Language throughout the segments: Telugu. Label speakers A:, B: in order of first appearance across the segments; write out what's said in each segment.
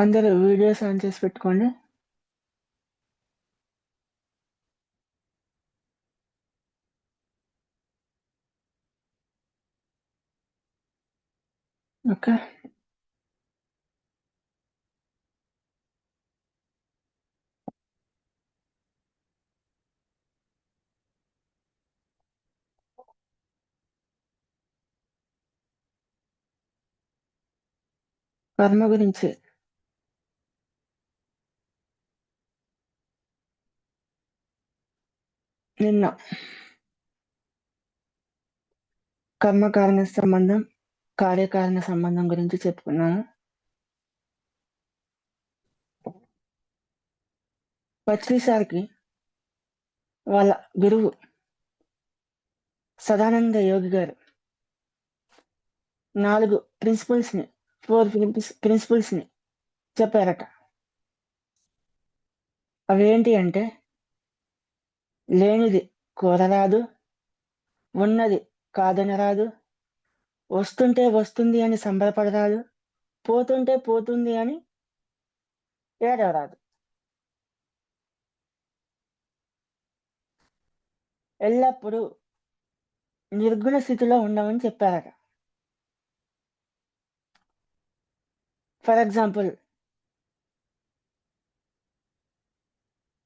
A: అందరూ వీడియోస్ ఆన్ చేసి పెట్టుకోండి. ఓకే. కర్మ గురించి. నిన్న కర్మకారణ సంబంధం, కార్యకారణ సంబంధం గురించి చెప్పుకున్నాము. పత్రి సార్కి వాళ్ళ గురువు సదానంద యోగి గారు 4 ప్రిన్సిపల్స్ ని 4 ప్రిన్సిపల్స్ ని చెప్పారట. అవేంటి అంటే, లేనిది కోరరాదు, ఉన్నది కాదనరాదు, వస్తుంటే వస్తుంది అని సంబరపడరాదు, పోతుంటే పోతుంది అని ఏడవరాదు. ఎల్లప్పుడూ నిర్గుణ స్థితిలో ఉండమని చెప్పారట. ఫర్ ఎగ్జాంపుల్,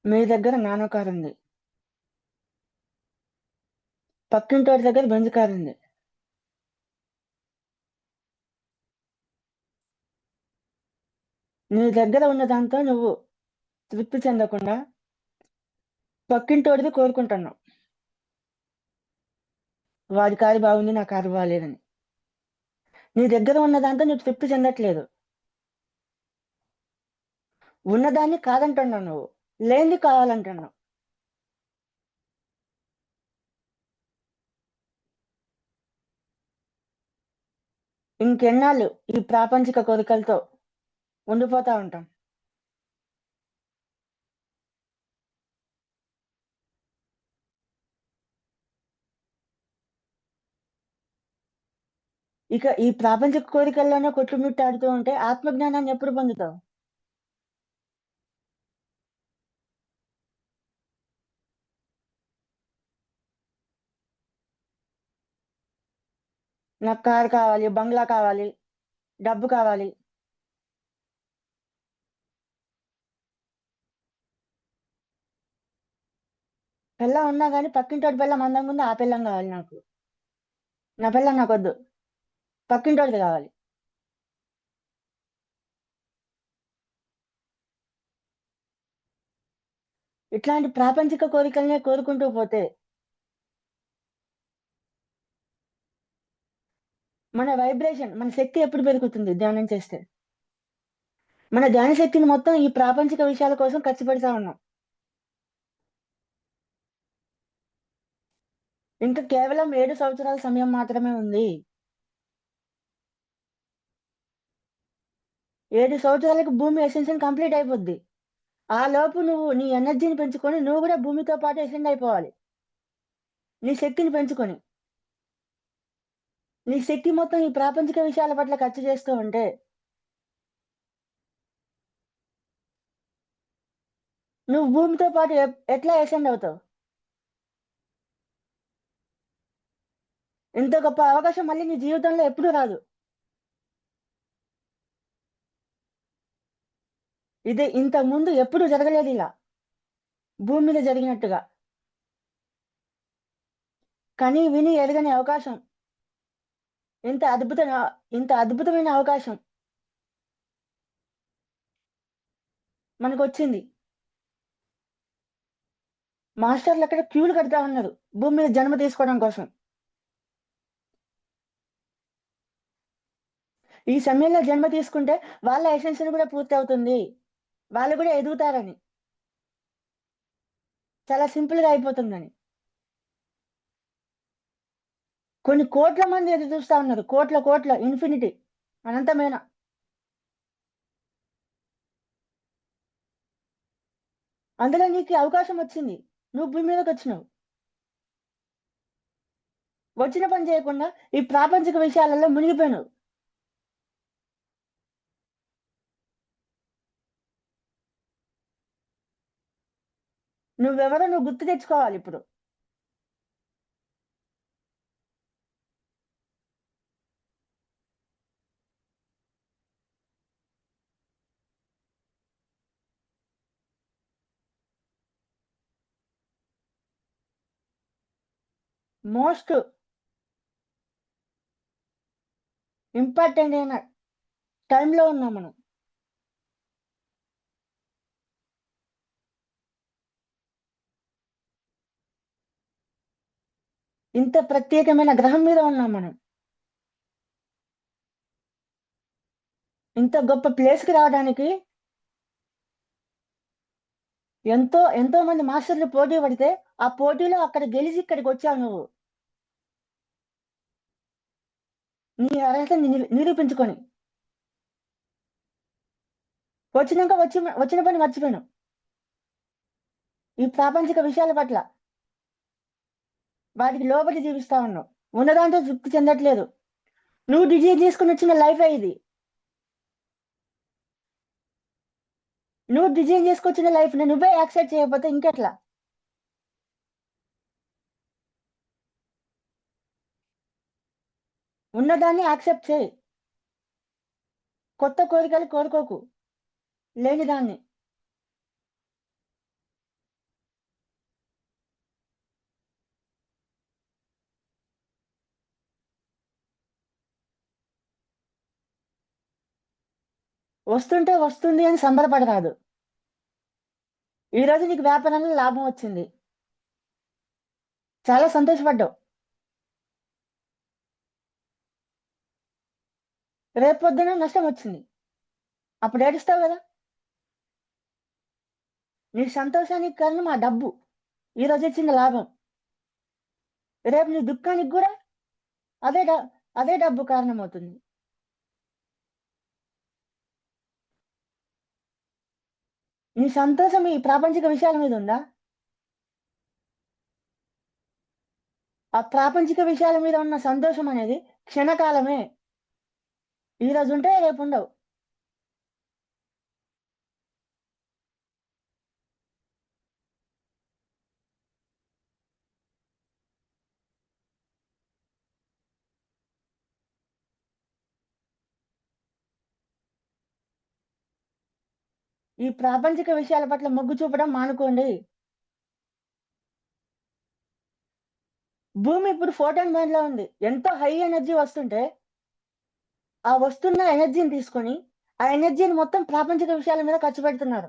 A: మీ దగ్గర నానో కార్ ఉంది, పక్కింటోడి దగ్గర బెంజ్ కార్ ఉంది. నీ దగ్గర ఉన్న దాంతో నువ్వు తృప్తి చెందకుండా పక్కింటోడిది కోరుకుంటున్నావు. వాడి కారు బాగుంది, నా కారు బాగాలేదని. నీ దగ్గర ఉన్న దాంతో నువ్వు తృప్తి చెందట్లేదు. ఉన్నదాన్ని కాదంటున్నావు, నువ్వు లేనిది కావాలంటున్నావు. ఇంకెన్నాళ్ళు ఈ ప్రాపంచిక కోరికలతో ఉండిపోతా ఉంటాం. ఇక ఈ ప్రాపంచిక కోరికల్లోనే కొట్టుమిట్టాడుతూ ఉంటే ఆత్మజ్ఞానాన్ని ఎప్పుడు పొందుతావు? నాకు కారు కావాలి, బంగ్లా కావాలి, డబ్బు కావాలి. పిల్లం ఉన్నా కానీ పక్కింటోడి పిల్లం అందంగా ఉంది, ఆ పిల్లం కావాలి నాకు. నా పిల్లం నాకు వద్దు, పక్కింటోడిది కావాలి. ఇట్లాంటి ప్రాపంచిక కోరికలనే కోరుకుంటూ పోతే మన వైబ్రేషన్, మన శక్తి ఎప్పుడు పెరుగుతుంది? ధ్యానం చేస్తే మన ధ్యాన శక్తిని మొత్తం ఈ ప్రాపంచిక విషయాల కోసం ఖర్చు పెడతా ఉన్నాం. ఇంకా కేవలం 7 సంవత్సరాల సమయం మాత్రమే ఉంది. 7 సంవత్సరాలకు భూమి ఎసెన్షన్ కంప్లీట్ అయిపోద్ది. ఆ లోపు నువ్వు నీ ఎనర్జీని పెంచుకొని నువ్వు కూడా భూమితో పాటు ఎసెండ్ అయిపోవాలి. నీ శక్తిని పెంచుకొని, నీ శక్తి మొత్తం ఈ ప్రాపంచిక విషయాల పట్ల ఖర్చు చేస్తూ ఉంటే నువ్వు భూమితో పాటు ఎట్లా ఎసెండ్ అవుతావు? ఇంత గొప్ప అవకాశం మళ్ళీ నీ జీవితంలో ఎప్పుడూ రాదు. ఇది ఇంతకు ముందు ఎప్పుడు జరగలేదు ఇలా, భూమి మీద జరిగినట్టుగా. కని విని ఎరగని అవకాశం, ఇంత అద్భుత ఇంత అద్భుతమైన అవకాశం మనకు వచ్చింది. మాస్టర్లు అక్కడ క్యూలు కడతా ఉన్నారు భూమి మీద జన్మ తీసుకోవడం కోసం. ఈ సమయంలో జన్మ తీసుకుంటే వాళ్ళ ఎసెన్షన్ కూడా పూర్తి అవుతుంది, వాళ్ళు కూడా ఎదుగుతారని, చాలా సింపుల్ గా అయిపోతుందని. కొన్ని కోట్ల మంది ఎదురు చూస్తా ఉన్నారు, కోట్ల కోట్ల ఇన్ఫినిటీ, అనంతమైన. అందులో నీకు అవకాశం వచ్చింది, నువ్వు భూమి మీదకి వచ్చినావు. వచ్చిన పని చేయకుండా ఈ ప్రాపంచిక విషయాలలో మునిగిపోయినావు. నువ్వెవరో నువ్వు గుర్తు తెచ్చుకోవాలి ఇప్పుడు. మోస్ట్ ఇంపార్టెంట్ అయిన టైంలో ఉన్నాం మనం. ఇంత ప్రత్యేకమైన గ్రహం మీద ఉన్నాం మనం. ఇంత గొప్ప ప్లేస్కి రావడానికి ఎంతో మంది మాస్టర్లు పోటీ పడితే ఆ పోటీలో అక్కడ గెలిచి ఇక్కడికి వచ్చావు నువ్వు. నీ అర్హతని నిరూపించుకొని వచ్చినాక వచ్చిన పని మర్చిపోయాను. ఈ ప్రాపంచిక విషయాల పట్ల వాటికి లోబడి జీవిస్తా ఉన్నావు. ఉన్నదాంతో తృప్తి చెందట్లేదు. నువ్వు డిజైన్ చేసుకుని వచ్చిన లైఫ్ ఇది. నువ్వు డిజైన్ చేసుకొచ్చిన లైఫ్ ని నువ్వే యాక్సెప్ట్ చేయకపోతే ఇంకెట్లా? ఉన్నదాన్ని యాక్సెప్ట్ చేయి. కొత్త కోరికలు కోరుకోకు లేని దాన్ని. వస్తుంటే వస్తుంది అని సంబరపడరాదు. ఈ రోజు నీకు వ్యాపారంలో లాభం వచ్చింది, చాలా సంతోషపడ్డావు. రేపు పొద్దున నష్టం వచ్చింది, అప్పుడు ఏడుస్తావు కదా. నీ సంతోషానికి కారణం ఆ డబ్బు, ఈ రోజు వచ్చిన లాభం. రేపు నీ దుఃఖానికి కూడా అదే అదే డబ్బు కారణమవుతుంది. నీ సంతోషం ఈ ప్రాపంచిక విషయాల మీద ఉందా? ఆ ప్రాపంచిక విషయాల మీద ఉన్న సంతోషం అనేది క్షణకాలమే. ఈ రోజు ఉంటే రేపు ఉండవు. ఈ ప్రాపంచిక విషయాల పట్ల మొగ్గు చూపడం మానుకోండి. భూమి ఇప్పుడు ఫోటాన్ మైండ్ లో ఉంది. ఎంతో హై ఎనర్జీ వస్తుంటే ఆ వస్తున్న ఎనర్జీని తీసుకొని ఆ ఎనర్జీని మొత్తం ప్రాపంచిక విషయాల మీద ఖర్చు పెడుతున్నారు.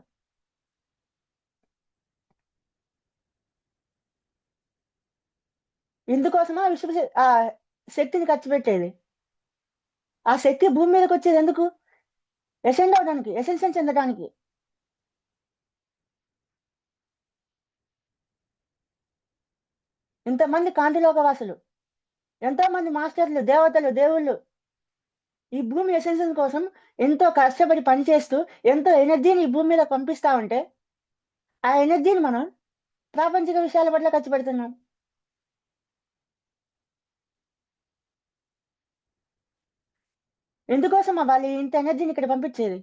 A: ఇందుకోసమా ఆ శక్తిని ఖర్చు పెట్టేది? ఆ శక్తి భూమి మీదకి వచ్చేది ఎందుకు? ఎసెండ్ అవడానికి, ఎసెన్షన్ చెందడానికి. ఇంతమంది కాంతిలోకవాసులు, ఎంతో మంది మాస్టర్లు, దేవతలు, దేవుళ్ళు ఈ భూమి ఎసెన్షన్ కోసం ఎంతో కష్టపడి పనిచేస్తూ ఎంతో ఎనర్జీని ఈ భూమి మీద పంపిస్తా ఉంటే ఆ ఎనర్జీని మనం ప్రాపంచిక విషయాల పట్ల ఖర్చు పెడుతున్నాం. ఎందుకోసం వాళ్ళు ఇంత ఎనర్జీని ఇక్కడ పంపించేది?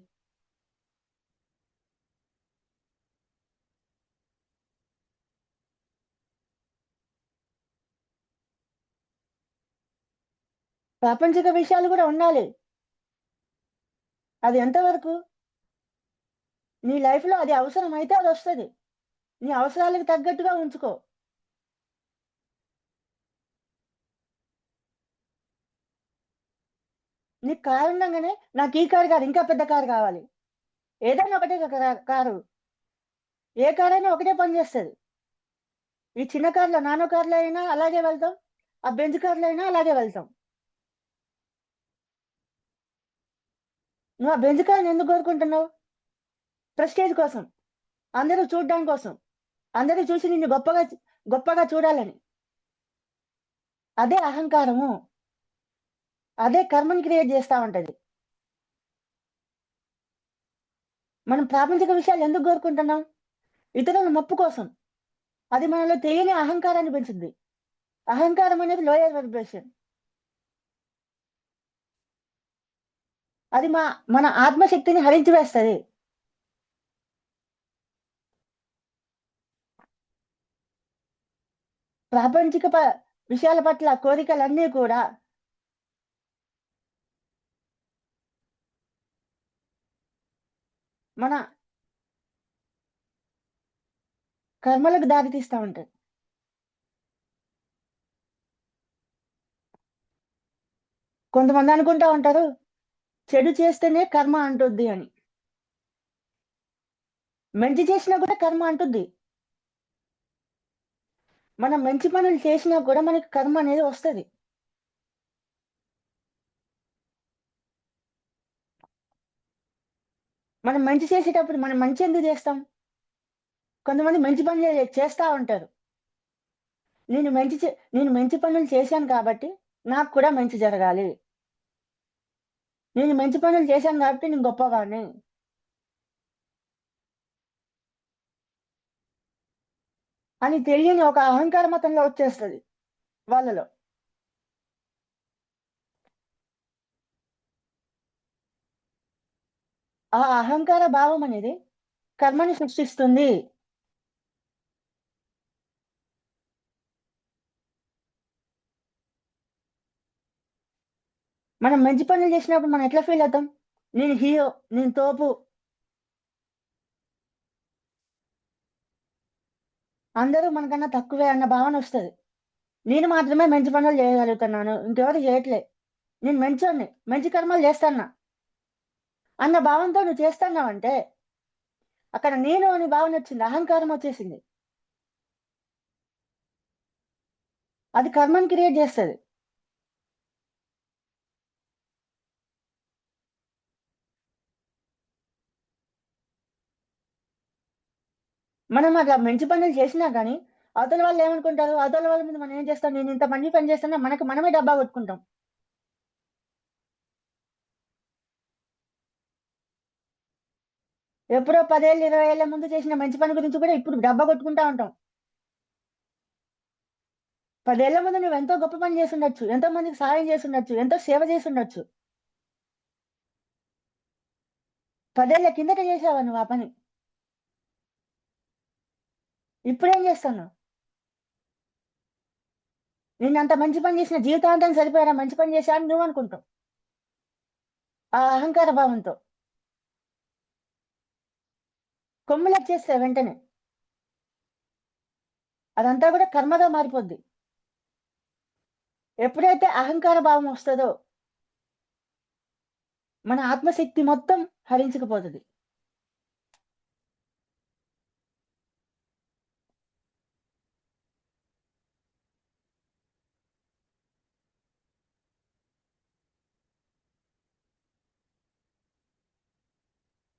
A: ప్రాపంచిక విషయాలు కూడా ఉండాలి. అది ఎంతవరకు? నీ లైఫ్ లో అది అవసరం అయితే అది వస్తుంది. నీ అవసరాలకు తగ్గట్టుగా ఉంచుకో. నీకు కారు ఉండగానే నాకు ఈ కారు కాదు ఇంకా పెద్ద కారు కావాలి. ఏదైనా ఒకటే కారు, ఏ కారు అయినా ఒకటే పని చేస్తుంది. ఈ చిన్న కార్లో, నానో కార్లో అయినా అలాగే వెళ్తాం, ఆ బెంజ్ కార్లో అయినా అలాగే వెళ్తాం. నువ్వు ఆ బెంజ్ కార్ని ఎందుకు కోరుకుంటున్నావు? ప్రెస్టేజ్ కోసం, అందరూ చూడడం కోసం, అందరూ చూసి నిన్ను గొప్పగా గొప్పగా చూడాలని. అదే అహంకారము, అదే కర్మని క్రియేట్ చేస్తా ఉంటది. మనం ప్రాపంచిక విషయాలు ఎందుకు కోరుకుంటున్నాం? ఇతరుల మెప్పు కోసం. అది మనలో తెలియని అహంకారాన్ని పెంచుద్ది. అహంకారం అనేది లోయర్ వైబ్రేషన్. అది మన ఆత్మశక్తిని హరించి వేస్తుంది. ప్రాపంచిక విషయాల పట్ల కోరికలన్నీ కూడా మన కర్మలకు దారితీస్తా ఉంటాయి. కొంతమంది అనుకుంటా ఉంటారు చెడు చేస్తేనే కర్మ అంటుద్ది అని. మంచి చేసినా కూడా కర్మ అంటుద్ది. మనం మంచి పనులు చేసినా కూడా మనకి కర్మ అనేది వస్తది. మనం మంచి చేసేటప్పుడు మనం మంచి ఎందుకు చేస్తాం? కొంతమంది మంచి పనులు చేస్తా ఉంటారు. నేను మంచి పనులు చేశాను కాబట్టి నాకు కూడా మంచి జరగాలి. నేను మంచి పనులు చేశాను కాబట్టి నేను గొప్పవాడిని అని తెలియని ఒక అహంకార మతంలో వచ్చేస్తది వాళ్ళలో. ఆ అహంకార భావం అనేది కర్మని సృష్టిస్తుంది. మనం మంచి పనులు చేసినప్పుడు మనం ఎట్లా ఫీల్ అవుతాం? నేను హీరో, నేను తోపు, అందరూ మనకన్నా తక్కువే అన్న భావన వస్తది. నేను మాత్రమే మంచి పనులు చేయగలుగుతున్నాను. ఇంకెవరు చేయట్లే. నేను మంచోడిని. మంచి కర్మలు చేస్తన్నా అన్న భావంతో నువ్వు చేస్తన్నావంటే అక్కడ నేను అని భావన వచ్చింది. అహంకారం వచ్చేసింది. అది కర్మని క్రియేట్ చేస్తది. మనం అట్లా మంచి పనులు చేసినా గానీ, అవతల వాళ్ళు ఏమనుకుంటారు? అవతల వాళ్ళ మీద మనం ఏం చేస్తాం? నేను ఇంత మంచి పని చేస్తున్నా మనకి మనమే డబ్బా కొట్టుకుంటాం. ఎప్పుడో 10 ఏళ్ళు, 20 ఏళ్ల ముందు చేసిన మంచి పని గురించి కూడా ఇప్పుడు డబ్బా కొట్టుకుంటా ఉంటాం. 10 ఏళ్ల ముందు నువ్వెంతో గొప్ప పని చేసుండొచ్చు. ఎంతో మందికి సహాయం చేసుండొచ్చు. ఎంతో సేవ చేసుండొచ్చు. 10 ఏళ్ల కిందట చేసావా నువ్వు ఆ పని? ఇప్పుడేం చేస్తున్నావు? నేనంత మంచి పని చేసిన జీవితాంతం సరిపోయారా మంచి పని చేశా అని నువ్వనుకుంటావు. ఆ అహంకార భావంతో. కొమ్ములొచ్చేస్తాయి వెంటనే. అదంతా కూడా కర్మగా మారిపోద్ది. ఎప్పుడైతే అహంకార భావం వస్తదో, మన ఆత్మశక్తి మొత్తం హరించుకుపోతది.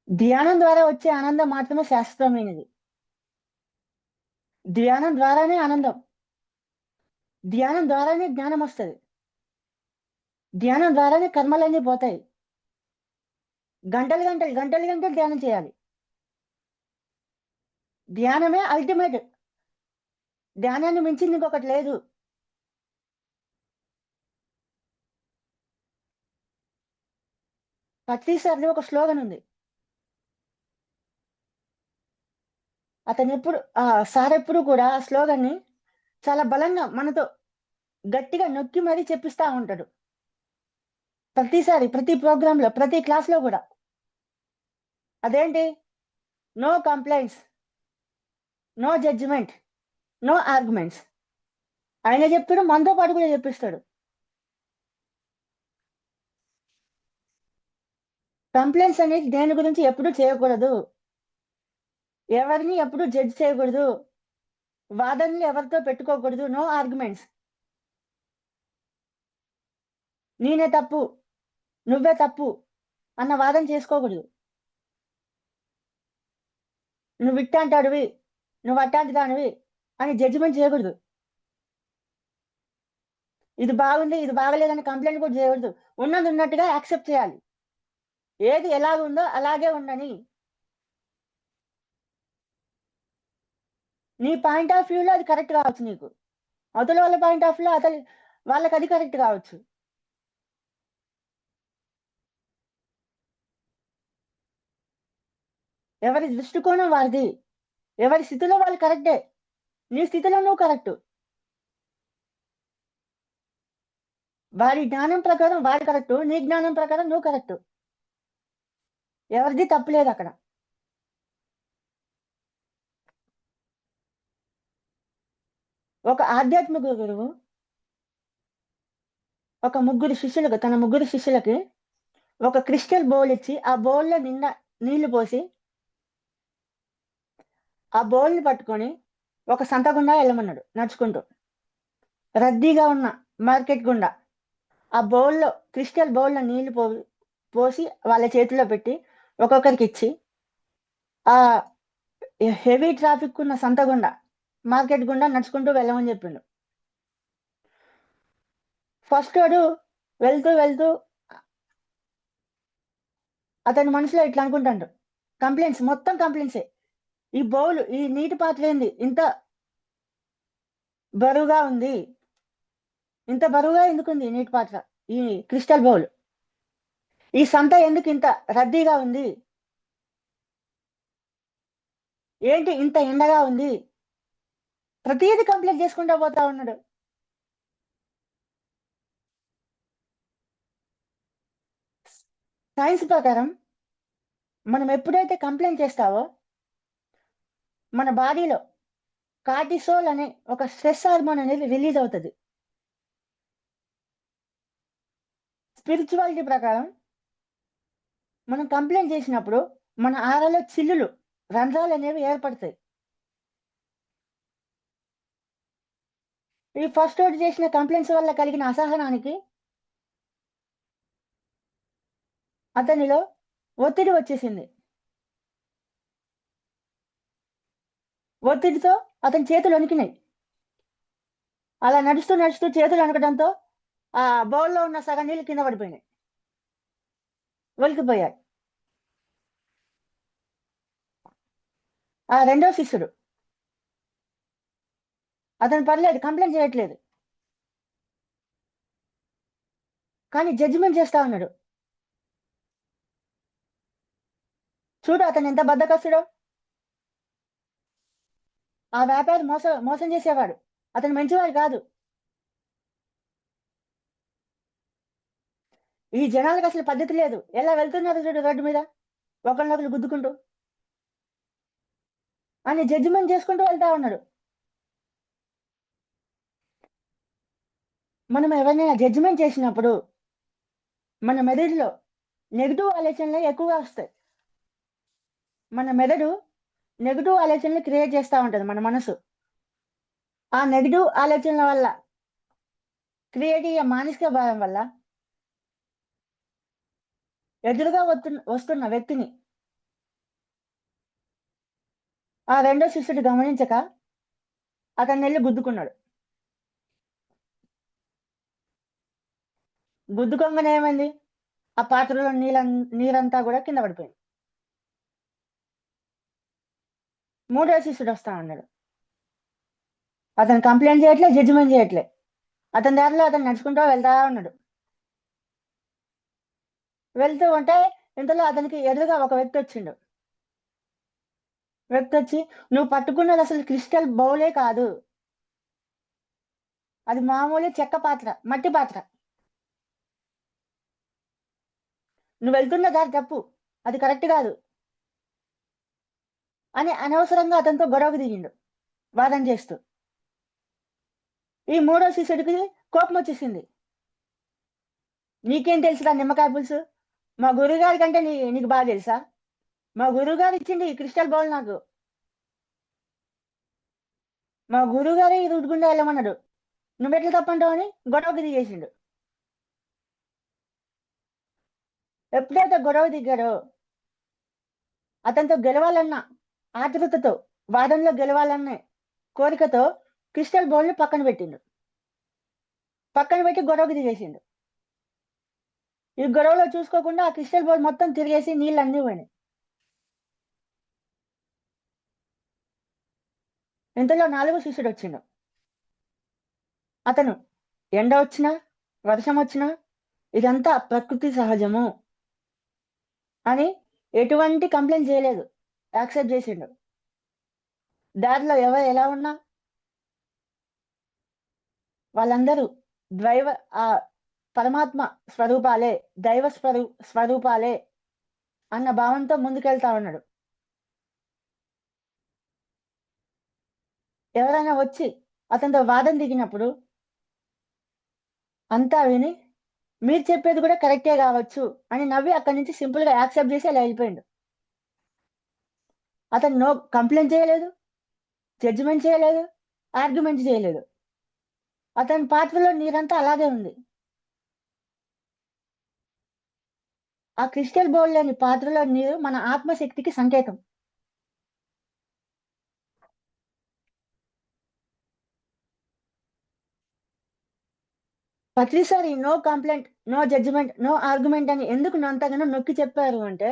A: ధ్యానం ద్వారా వచ్చే ఆనందం మాత్రమే శాశ్వతమైనది. ధ్యానం ద్వారానే ఆనందం. ధ్యానం ద్వారానే జ్ఞానమొస్తది. ధ్యానం ద్వారానే కర్మలన్నీ పోతాయి. గంటలు గంటలు ధ్యానం చేయాలి. ధ్యానమే అల్టిమేట్. ధ్యానాన్ని మించింది ఇంకొకటి లేదు. పట్టీస్ సార్‌ది ఒక స్లోగన్ ఉంది. సార్ ఎప్పుడు కూడా ఆ స్లోగన్‌ని చాలా బలంగా మనతో గట్టిగా నొక్కి మరీ చెప్పిస్తా ఉంటాడు. ప్రతిసారి, ప్రతి ప్రోగ్రామ్‌లో, ప్రతి క్లాస్‌లో గూడా. అదేంటి? No complaints, no judgement, no arguments. ఆయన చెప్తాడు. మనతో పాటు కూడా చెప్పిస్తాడు. కంప్లెయింట్స్ అనేది దేని గురించి ఎప్పుడు చేయకూడదు. ఎవరిని ఎప్పుడు జడ్జ్ చేయకూడదు. వాదనలు ఎవరితో పెట్టుకోకూడదు. No arguments. నేనే తప్పు, నువ్వే తప్పు అన్న వాదన చేసుకోకూడదు. నువ్వు ఇట్టాంటాడివి, నువ్వు అట్టాంటి దానివి అని జడ్జిమెంట్ చేయకూడదు. ఇది బాగుంది, ఇది బాగలేదని కంప్లెయింట్ కూడా చేయకూడదు. ఉన్నది ఉన్నట్టుగా యాక్సెప్ట్ చేయాలి. ఏది ఎలాగుందో అలాగే ఉండని. నీ పాయింట్ ఆఫ్ వ్యూలో అది కరెక్ట్ కావచ్చు నీకు. అవతల వాళ్ళ పాయింట్ ఆఫ్ వ్యూలో వాళ్ళకది కరెక్ట్ కావచ్చు. ఎవరి దృష్టికోణం వారిది. ఎవరి స్థితిలో వాళ్ళు కరెక్టే. నీ స్థితిలో నువ్వు కరెక్టు. వాడి జ్ఞానం ప్రకారం వాడు కరెక్ట్, నీ జ్ఞానం ప్రకారం నువ్వు కరెక్ట్. ఎవరిది తప్పులేదు అక్కడ. ఒక ఆధ్యాత్మిక గురువు తన ముగ్గురు శిష్యులకి ఒక క్రిస్టల్ బౌల్ ఇచ్చి ఆ బౌల్లో నిండా నీళ్లు పోసి ఆ బౌల్ని పట్టుకొని ఒక సంత గుండా వెళ్ళమన్నాడు నడుచుకుంటూ. రద్దీగా ఉన్న మార్కెట్ గుండా ఆ క్రిస్టల్ బౌల్లో నీళ్లు పోసి వాళ్ళ చేతిలో పెట్టి ఒక్కొక్కరికి ఇచ్చి ఆ హెవీ ట్రాఫిక్ ఉన్న సంత గుండా మార్కెట్ గుండా నడుచుకుంటూ వెళ్ళమని చెప్పిండు. ఫస్ట్ వాడు వెళ్తూ వెళ్తూ అతని మనసులో ఇట్లా అనుకుంటాడు, మొత్తం కంప్లైంట్సే. ఈ నీటి పాత్ర ఏంది ఇంత బరువుగా ఉంది, ఇంత బరువుగా ఎందుకుంది ఈ నీటి పాత్ర, ఈ క్రిస్టల్ బౌల్, ఈ సంత ఎందుకు ఇంత రద్దీగా ఉంది, ఏంటి ఇంత ఎండగా ఉంది, ప్రతిదీ కంప్లైంట్ చేసుకుంటూ పోతా ఉన్నాడు. సైన్స్ ప్రకారం మనం ఎప్పుడైతే కంప్లైంట్ చేస్తావో మన బాడీలో కార్టిసోల్ అనే ఒక స్ట్రెస్ హార్మోన్ అనేది రిలీజ్ అవుతుంది. స్పిరిచువాలిటీ ప్రకారం మనం కంప్లైంట్ చేసినప్పుడు మన ఆరలో చిల్లులు, రంధ్రాలు అనేవి ఏర్పడతాయి. ఈ ఫస్ట్ రోజు చేసిన కంప్లైంట్స్ వల్ల కలిగిన అసహనానికి అతనిలో ఒత్తిడి వచ్చేసింది. ఒత్తిడితో అతని చేతులు వణికినాయి. అలా నడుస్తూ నడుస్తూ చేతులు వణకడంతో ఆ బౌల్లో ఉన్న సగం నీళ్ళు కింద పడిపోయినాయి, ఒలికిపోయాయి. ఆ రెండో శిష్యుడు అతను పర్లేదు, కంప్లైంట్ చేయట్లేదు, కానీ జడ్జిమెంట్ చేస్తా ఉన్నాడు. చూడు అతను ఎంత బద్దకస్తుడో, ఆ వ్యాపారి మోసం చేసేవాడు, అతను మంచివాడు కాదు. ఈ జనాలకు అసలు పద్ధతి లేదు, ఎలా వెళ్తున్నారు చూడు రోడ్డు మీద ఒకరినొకరు గుద్దుకుంటూ అని జడ్జిమెంట్ చేసుకుంటూ వెళ్తా ఉన్నాడు. మనం ఎవరినైనా జడ్జిమెంట్ చేసినప్పుడు మన మెదడులో నెగిటివ్ ఆలోచనలు ఎక్కువగా వస్తాయి. మన మెదడు నెగిటివ్ ఆలోచనలు క్రియేట్ చేస్తూ ఉంటుంది మన మనసు. ఆ నెగిటివ్ ఆలోచనల వల్ల క్రియేట్ అయ్యే మానసిక భావం వల్ల ఎదురుగా వస్తున్న వ్యక్తిని ఆ రెండో శిష్యుడు గమనించక అతన్ని వెళ్ళి గుద్దుకున్నాడు. గుద్దుకోగానే ఏమైంది, ఆ పాత్రలో నీరంతా కూడా కింద పడిపోయింది. మూడో శిష్యుడు వస్తా ఉన్నాడు. అతను కంప్లైంట్ చేయట్లే, జడ్జిమెంట్ చేయట్లే, అతని దారిలో అతను నడుచుకుంటూ వెళ్తా ఉన్నాడు. వెళ్తూ ఉంటే ఇంతలో అతనికి ఎదురుగా ఒక వ్యక్తి వచ్చిండు. వ్యక్తి వచ్చి, నువ్వు పట్టుకున్నది అసలు క్రిస్టల్ బౌలే కాదు, అది మామూలు చెక్క పాత్ర, మట్టి పాత్ర, నువ్వు వెళ్తున్న దారి తప్పు, అది కరెక్ట్ కాదు అని అనవసరంగా అతనితో గొడవకు దిగిండు వాదన చేస్తూ. ఈ మూడో శిష్యుడికి కోపం వచ్చేసింది. నీకేం తెలుసురా నిమ్మకాయ పులుసు, మా గురువుగారి కంటే నీకు బాగా తెలుసా, మా గురువుగారు ఇచ్చింది ఈ క్రిస్టల్ బౌల్ నాకు, మా గురువుగారే ఈ రూట్ గుండా వెళ్ళమన్నాడు, నువ్వెట్లా తప్పంటావు అని గొడవకు దిగేసిండు. ఎప్పుడైతే గొడవ దిగాడో అతనితో గెలవాలన్న ఆతృతతో, వాదనలో గెలవాలన్న కోరికతో క్రిస్టల్ బౌల్ని పక్కన పెట్టి గొడవకు దిగేసిండు. ఈ గొడవలో చూసుకోకుండా ఆ క్రిస్టల్ బౌల్ మొత్తం తిరిగేసి నీళ్ళు అన్నీ పోయినాయి. ఇంతలో నాలుగో శిష్యుడు వచ్చిండు. అతను ఎండ వచ్చినా వర్షం వచ్చినా ఇదంతా ప్రకృతి సహజము అని ఎటువంటి కంప్లైంట్ చేయలేదు, యాక్సెప్ట్ చేసిండు. దారిలో ఎవరు ఎలా ఉన్నా వాళ్ళందరూ పరమాత్మ స్వరూపాలే, దైవ స్వరూపాలే అన్న భావంతో ముందుకెళ్తా ఉన్నాడు. ఎవరైనా వచ్చి అతనితో వాదన దిగినప్పుడు అంతా విని మీరు చెప్పేది కూడా కరెక్టే కావచ్చు అని నవ్వి అక్కడి నుంచి సింపుల్ గా యాక్సెప్ట్ చేసి అలా వెళ్ళిపోయిండు. అతను నో కంప్లైంట్ చేయలేదు, జడ్జిమెంట్ చేయలేదు, ఆర్గ్యుమెంట్ చేయలేదు. అతని పాత్రలో నీరంతా అలాగే ఉంది. ఆ క్రిస్టల్ బౌల్ లోని పాత్రలో నీరు మన ఆత్మశక్తికి సంకేతం. ప్రతిసారి no complaint, no judgement, no argument అని ఎందుకు అంతగానో నొక్కి చెప్పారు అంటే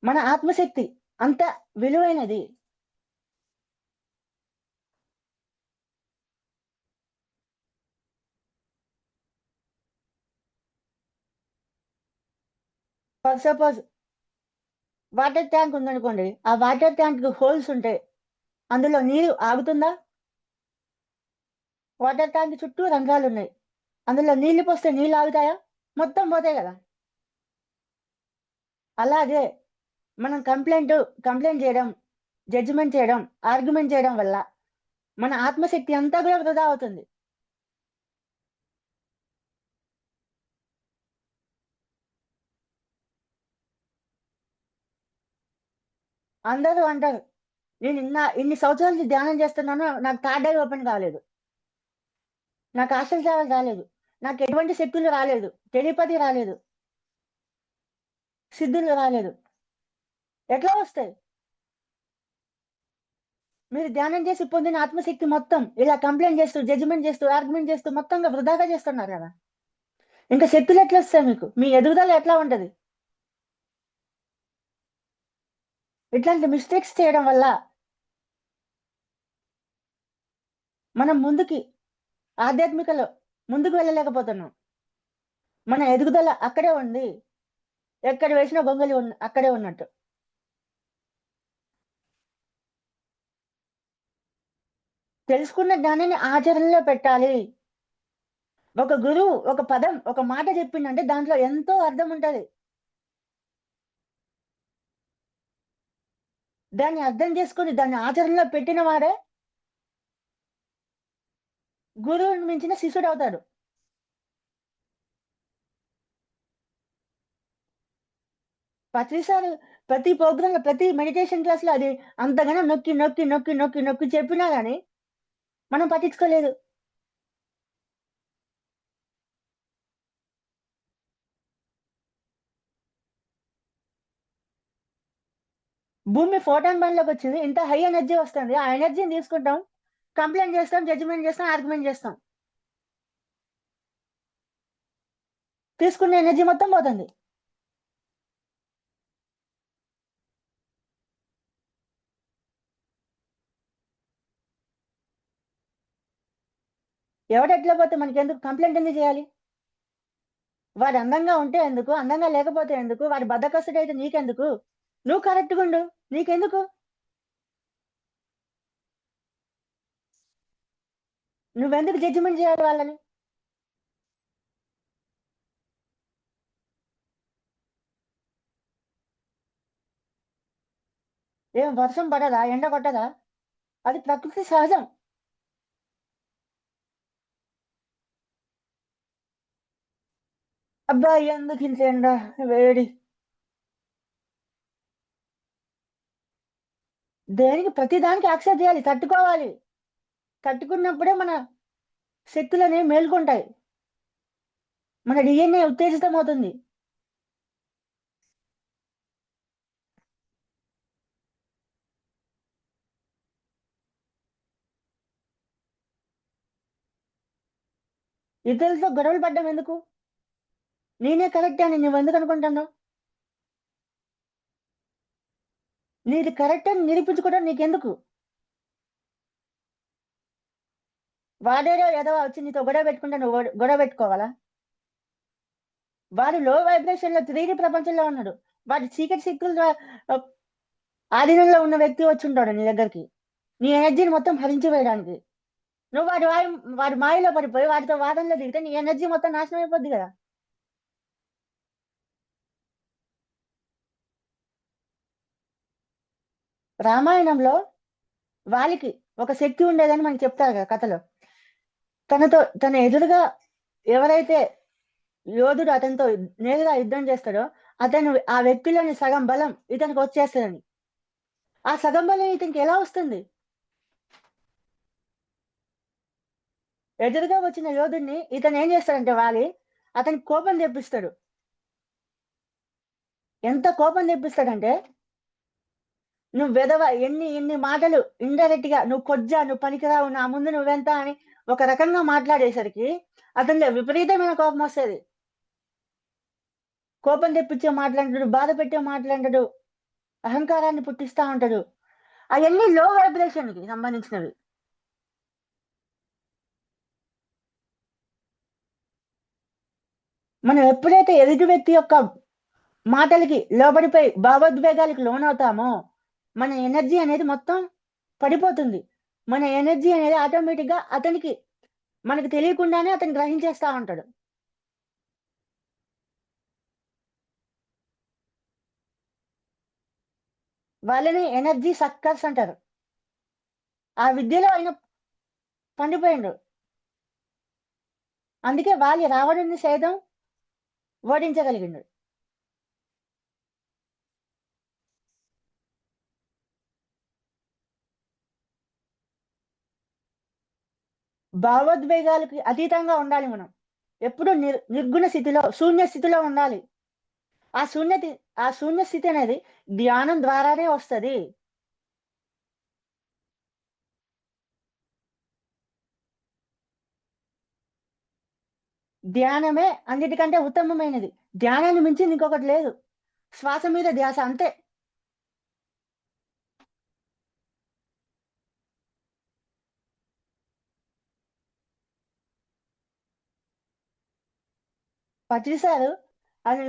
A: మన ఆత్మశక్తి అంత విలువైనది. ఫర్ సపోజ్ వాటర్ ట్యాంక్ ఉందనుకోండి, ఆ వాటర్ ట్యాంక్ హోల్స్ ఉంటాయి, అందులో నీరు ఆగుతుందా? వాటర్ ట్యాంక్ చుట్టూ రంధ్రాలు ఉన్నాయి, అందులో నీళ్లు పోస్తే నీళ్ళు ఆగుతాయా? మొత్తం పోతాయి కదా. అలాగే మనం కంప్లైంట్ చేయడం, జడ్జిమెంట్ చేయడం, ఆర్గ్యుమెంట్ చేయడం వల్ల మన ఆత్మశక్తి అంతా కూడా వృధా అవుతుంది. అందరూ అంటారు, నేను ఇన్ని సంవత్సరాల నుంచి ధ్యానం చేస్తున్నాను, నాకు థర్డ్ ఐ ఓపెన్ కాలేదు, నాకు ఆస్ట్రల్ ట్రావెల్ రాలేదు, నాకు ఎటువంటి శక్తులు రాలేదు, టెలిపతి రాలేదు, సిద్ధులు రాలేదు. ఎట్లా వస్తాయి? మీరు ధ్యానం చేసి పొందిన ఆత్మశక్తి మొత్తం ఇలా కంప్లైంట్ చేస్తూ, జడ్జిమెంట్ చేస్తూ, ఆర్గ్యుమెంట్ చేస్తూ మొత్తంగా వృధాగా చేస్తున్నారు కదా. ఇంకా శక్తులు ఎట్లా వస్తాయి మీకు? మీ ఎదుగుదల ఎట్లా ఉంటది? ఇట్లాంటి మిస్టేక్స్ చేయడం వల్ల మనం ఆధ్యాత్మికలో ముందుకు వెళ్ళలేకపోతున్నాం. మన ఎదుగుదల అక్కడే ఉంది, ఎక్కడ వేసిన గొంగలి అక్కడే ఉన్నట్టు. తెలుసుకున్న జ్ఞానాన్ని ఆచరణలో పెట్టాలి. ఒక గురువు ఒక పదం, ఒక మాట చెప్పిందంటే దాంట్లో ఎంతో అర్థం ఉంటది. దాన్ని అర్థం చేసుకుని దాన్ని ఆచరణలో పెట్టిన వాడే గురువుని మించిన శిష్యుడు అవుతాడు. ప్రతిసారి ప్రతి ప్రోగ్రామ్ లో, ప్రతి మెడిటేషన్ క్లాస్ లో అది అంతగానో నొక్కి నొక్కి నొక్కి నొక్కి నొక్కి చెప్పినా గానీ మనం పట్టించుకోలేదు. భూమి ఫోటాన్ బండ్లోకి వచ్చింది, ఇంత హై ఎనర్జీ వస్తుంది, ఆ ఎనర్జీని తీసుకుంటాం, కంప్లైంట్ చేస్తాం, జడ్జిమెంట్ చేస్తాం, ఆర్గ్యుమెంట్ చేస్తాం, తీసుకున్న ఎనర్జీ మొత్తం పోతుంది. ఎవడు ఎట్లా పోతే మనకి ఎందుకు? కంప్లైంట్ ఎందుకు చేయాలి? వాడు అందంగా ఉంటే ఎందుకు, అందంగా లేకపోతే ఎందుకు, వాడు బద్దకస్తుడైతే నీకెందుకు? నువ్వు కరెక్ట్గా ఉండు, నీకెందుకు? నువ్వెందుకు జడ్జిమెంట్ చేయాలి వాళ్ళని? ఏం వర్షం పడదా, ఎండ కొట్టదా? అది ప్రకృతి సహజం. అబ్బా ఎందుకు ఇంత ఎండ, వేడి? దేనికి? ప్రతి దానికి యాక్సెప్ట్ చేయాలి, తట్టుకోవాలి. తట్టుకున్నప్పుడే మన శక్తులు అనేవి మేల్కొంటాయి, మన డిఎన్ఏ ఉత్తేజితం అవుతుంది. ఇతరులతో గొడవలు పడ్డం ఎందుకు? నేనే కరెక్ట్ అని నువ్వు ఎందుకు అనుకుంటున్నావు? నీది కరెక్ట్ అని నిరూపించుకోవడం నీకెందుకు? వాడేదో ఏదో వచ్చి నీతో గొడవ పెట్టుకుంటే నువ్వు గొడవ పెట్టుకోవాలా? వాడు లో వైబ్రేషన్ లో 3D ప్రపంచంలో ఉన్నాడు. వాడి చీకటి శక్తుల ఆధీనంలో ఉన్న వ్యక్తి వచ్చి ఉంటాడు నీ దగ్గరికి, నీ ఎనర్జీని మొత్తం హరించి వేయడానికి. నువ్వు వాడి మాయలో పడిపోయి వాడితో వాదనలో దిగితే నీ ఎనర్జీ మొత్తం నాశనం అయిపోద్ది కదా. రామాయణంలో వాలికి ఒక శక్తి ఉండేదని మనకి చెప్తారు కదా కథలో. తన ఎదురుగా ఎవరైతే యోధుడు అతనితో నేరుగా యుద్ధం చేస్తాడో అతను ఆ వ్యక్తిలోని సగం బలం ఇతనికి వచ్చేస్తుందని. ఆ సగం బలం ఇతనికి ఎలా వస్తుంది? ఎదురుగా వచ్చిన యోధుడిని ఇతను ఏం చేస్తాడంటే అతనికి కోపం తెప్పిస్తాడు. ఎంత కోపం తెప్పిస్తాడంటే, నువ్వు వెధవ, ఎన్ని ఎన్ని మాటలు ఇండైరెక్ట్ గా, నువ్వు కొజ్జా, నువ్వు పనికిరావు, నా ముందు నువ్వెంత అని ఒక రకంగా మాట్లాడేసరికి అతనిలో విపరీతమైన కోపం వస్తుంది. కోపం తెప్పించే మాట్లాడతాడు, బాధ పెట్టే మాట్లాడతాడు, అహంకారాన్ని పుట్టిస్తా ఉంటాడు. అవన్నీ లో వైబ్రేషన్ కి సంబంధించినవి. మనం ఎప్పుడైతే ఎదుటి వ్యక్తి యొక్క మాటలకి లోబడిపోయి భావోద్వేగాలకు లోనవుతామో మన ఎనర్జీ అనేది మొత్తం పడిపోతుంది. మన ఎనర్జీ అనేది ఆటోమేటిక్ గా అతనికి, మనకు తెలియకుండానే అతను గ్రహించేస్తా ఉంటాడు. వాళ్ళని ఎనర్జీ సక్కర్స్ అంటారు. ఆ విద్యలో ఆయన పండిపోయిండు. అందుకే వాళ్ళు రావణుని సైతం ఓడించగలిగిండు. భావోద్వేగాలకి అతీతంగా ఉండాలి మనం. ఎప్పుడు నిర్గుణ స్థితిలో, శూన్య స్థితిలో ఉండాలి. ఆ శూన్యతి ఆ శూన్య స్థితి అనేది ధ్యానం ద్వారానే వస్తది. ధ్యానమే అన్నిటికంటే ఉత్తమమైనది. ధ్యానాన్ని మించింది ఇంకొకటి లేదు. శ్వాస మీద ధ్యాస అంతే. పత్రిసారు అది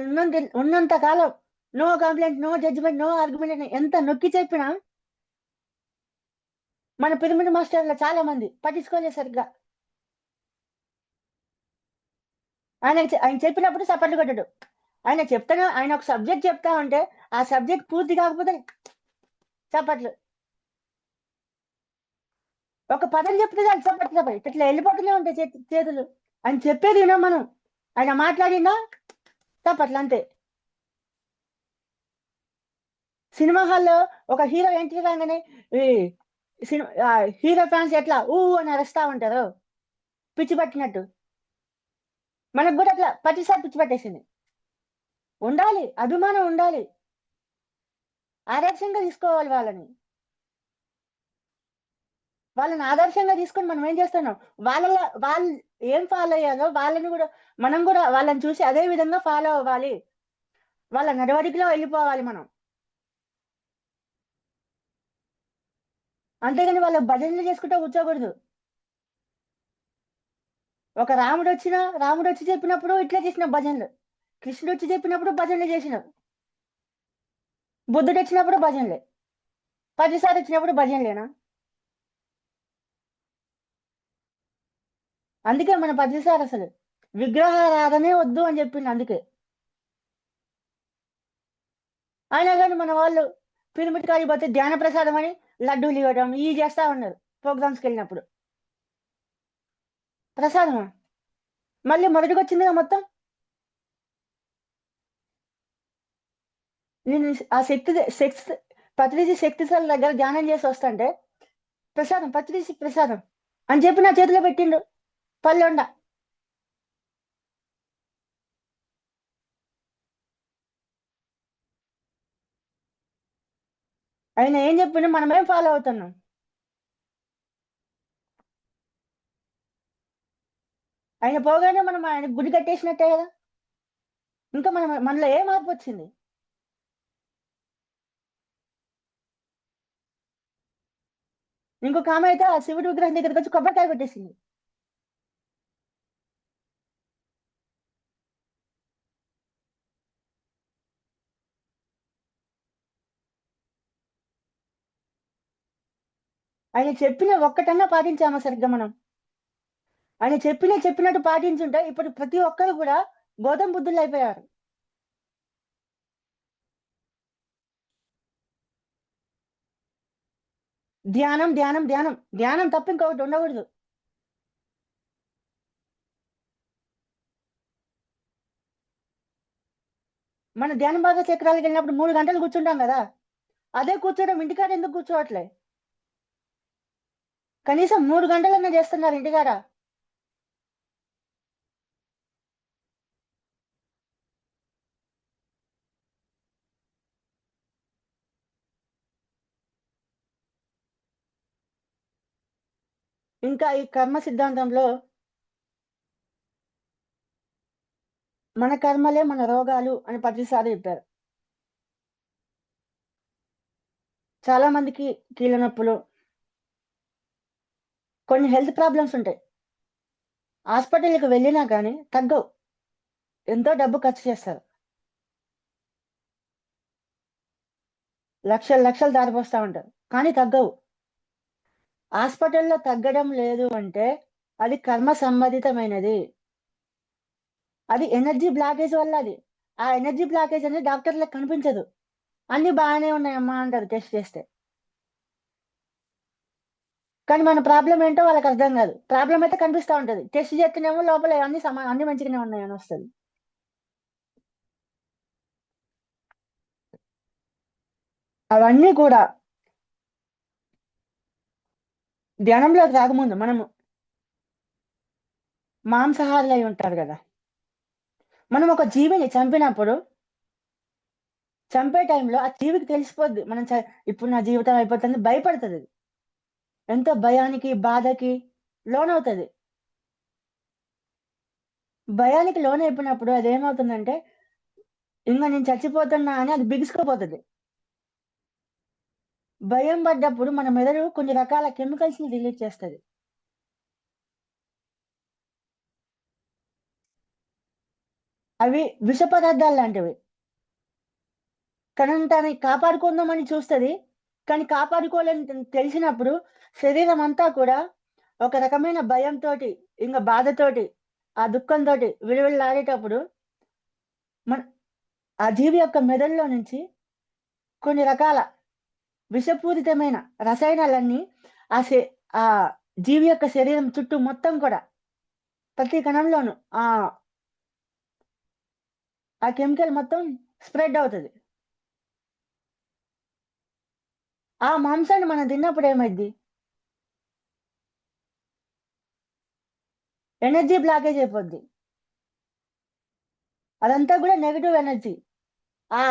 A: ఉన్నంత కాలం no complaint, no judgement, no argument అని ఎంత నొక్కి చెప్పినా మన పిరమిడ్ మాస్టర్లు చాలా మంది పట్టించుకోలేదు సరిగ్గా. ఆయన చెప్పినప్పుడు చప్పట్లు కొట్టాడు. ఆయన ఒక సబ్జెక్ట్ చెప్తా ఉంటే ఆ సబ్జెక్ట్ పూర్తి కాకపోతే చప్పట్లు. ఒక పదం చెప్తే దానికి చప్పట్లు చప్పట్లు ఇట్లా వెళ్ళిపోతూనే ఉంటాయి చేతులు. ఆయన చెప్పేది వినాం మనం. ఆయన మాట్లాడినా చప్పట్లు అంతే. సినిమా హాల్లో ఒక హీరో ఎంట్రీ రాగానే ఈ హీరో ఫ్యాన్స్ ఎట్లా ఊ అని అరుస్తా ఉంటారు పిచ్చి పట్టినట్టు. మనకు కూడా అట్లా ప్రతిసారి పిచ్చి పట్టేసింది. ఉండాలి, అభిమానం ఉండాలి, ఆదర్శంగా తీసుకోవాలి వాళ్ళని ఆదర్శంగా తీసుకొని మనం ఏం చేస్తున్నాం, వాళ్ళు ఏం ఫాలో అయ్యారో వాళ్ళని కూడా మనం కూడా వాళ్ళని చూసి అదే విధంగా ఫాలో అవ్వాలి. వాళ్ళ నడవడికలో వెళ్ళిపోవాలి మనం. అంతేగాని వాళ్ళ భజనలు చేసుకుంటూ కూర్చోకూడదు. ఒక రాముడు వచ్చి చెప్పినప్పుడు ఇట్లా చేసిన భజనలు, కృష్ణుడు వచ్చి చెప్పినప్పుడు భజనలు చేసిన, బుద్ధుడు వచ్చినప్పుడు భజనలే, పదిసారి వచ్చినప్పుడు భజనలేనా? అందుకే మన పదిసారి అసలు విగ్రహారాధనే వద్దు అని చెప్పింది. అందుకే అయినా కానీ మన వాళ్ళు పిరమిడ్ కాడికి పోతే ధ్యాన ప్రసాదం అని లడ్డూలు ఇవ్వడం ఇవి చేస్తా ఉన్నారు. ప్రోగ్రామ్స్కి వెళ్ళినప్పుడు ప్రసాదమా? మళ్ళీ మొదటికి వచ్చిందిగా మొత్తం. నేను ఆ శక్తి పత్రిజీ శక్తిశాల దగ్గర ధ్యానం చేసి వస్తుంటే ప్రసాదం, పత్రిజీ ప్రసాదం అని చెప్పి నా చేతిలో పెట్టిండు పల్లెండ. ఆయన ఏం చెప్పిండు మనమేం ఫాలో అవుతున్నాం. ఆయన పోగానే మనం ఆయన గుడి కట్టేసినట్టే కదా. ఇంకా మనలో ఏ మార్పు వచ్చింది? ఇంకొక ఆమె అయితే ఆ శివుడి విగ్రహం దగ్గరికి వచ్చి కొబ్బరికాయ కొట్టేసింది. ఆయన చెప్పిన ఒక్కటన్నా పాటించామా సరిగ్గా మనం? ఆయన చెప్పినట్టు పాటించుంటే ఇప్పుడు ప్రతి ఒక్కరు కూడా గౌతమ బుద్ధులు అయిపోయారు. ధ్యానం ధ్యానం ధ్యానం ధ్యానం తప్ప ఇంకొకటి ఉండకూడదు. మన ధ్యానం బాగా చక్రాలకు వెళ్ళినప్పుడు 3 గంటలు కూర్చుంటాం కదా, అదే కూర్చోవడం ఇంటికాడ ఎందుకు కూర్చోవట్లే? కనీసం 3 గంటలన్నా చేస్తున్నారు ఇంటికాడ. ఇంకా ఈ కర్మ సిద్ధాంతంలో మన కర్మలే మన రోగాలు అని ప్రతిసారి చెప్పారు. చాలా మందికి కీళ్ళ నొప్పులు, కొన్ని హెల్త్ ప్రాబ్లమ్స్ ఉంటాయి. హాస్పిటల్కి వెళ్ళినా కానీ తగ్గవు. ఎంతో డబ్బు ఖర్చు చేస్తారు, లక్షలు లక్షలు దారిపోస్తా ఉంటారు, కానీ తగ్గవు. హాస్పిటల్లో తగ్గడం లేదు అంటే అది కర్మ సంబంధితమైనది. అది ఎనర్జీ బ్లాకేజ్ వల్ల. అది ఆ ఎనర్జీ బ్లాకేజ్ అనేది డాక్టర్లకు కనిపించదు. అన్ని బాగానే ఉన్నాయమ్మా అంటారు టెస్ట్ చేస్తే. కానీ మన ప్రాబ్లం ఏంటో వాళ్ళకి అర్థం కాదు. ప్రాబ్లం అయితే కనిపిస్తా ఉంటది, టెస్ట్ చేస్తేనేమో లోపల అన్ని మంచిగానే ఉన్నాయని వస్తుంది. అవన్నీ కూడా ధ్యానంలోకి రాకముందు మనము మాంసాహారులు అయి ఉంటారు కదా. మనం ఒక జీవిని చంపినప్పుడు చంపే టైంలో ఆ జీవికి తెలిసిపోద్ది ఇప్పుడు నా జీవితం అయిపోతుంది, భయపడుతుంది. అది ఎంతో భయానికి బాధకి లోనవుతుంది. భయానికి లోనైపోయినప్పుడు అదేమవుతుందంటే ఇంకా నేను చచ్చిపోతున్నా అని అది బిగుసుకుపోతుంది. భయం పడ్డప్పుడు మన మెదడు కొన్ని రకాల కెమికల్స్ ని రిలీజ్ చేస్తుంది. అవి విష పదార్థాలు లాంటివి. తనని తను కాపాడుకుందామని చూస్తుంది, కానీ కాపాడుకోలేని తెలిసినప్పుడు శరీరం అంతా కూడా ఒక రకమైన భయంతో, ఇంకా బాధతోటి, ఆ దుఃఖంతో విలువలాడేటప్పుడు మన ఆ జీవి యొక్క మెదడులో నుంచి కొన్ని రకాల విషపూరితమైన రసాయనాలన్నీ ఆ ఆ జీవి యొక్క శరీరం చుట్టూ మొత్తం కూడా ప్రతి కణంలోనూ ఆ ఆ కెమికల్ మొత్తం స్ప్రెడ్ అవుతుంది. ఆ మాంసాన్ని మనం తిన్నప్పుడు ఏమైంది? ఎనర్జీ బ్లాకేజ్ అయిపోద్ది. అదంతా కూడా నెగిటివ్ ఎనర్జీ. ఆ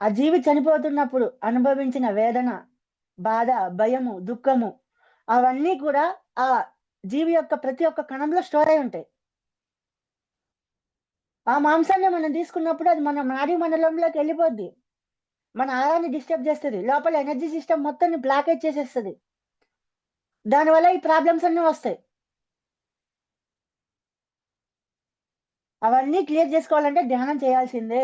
A: ఆ జీవి చనిపోతున్నప్పుడు అనుభవించిన వేదన, బాధ, భయము, దుఃఖము అవన్నీ కూడా ఆ జీవి యొక్క ప్రతి ఒక్క కణంలో స్టోర్ అయి ఉంటాయి. ఆ మాంసాన్ని మనం తీసుకున్నప్పుడు అది మన నాడీ మండలంలోకి వెళ్ళిపోద్ది. మన ఆహారాన్ని డిస్టర్బ్ చేస్తుంది, లోపల ఎనర్జీ సిస్టమ్ మొత్తాన్ని బ్లాకేజ్ చేసేస్తుంది. దానివల్ల ఈ ప్రాబ్లమ్స్ అన్నీ వస్తాయి. అవన్నీ క్లియర్ చేసుకోవాలంటే ధ్యానం చేయాల్సిందే.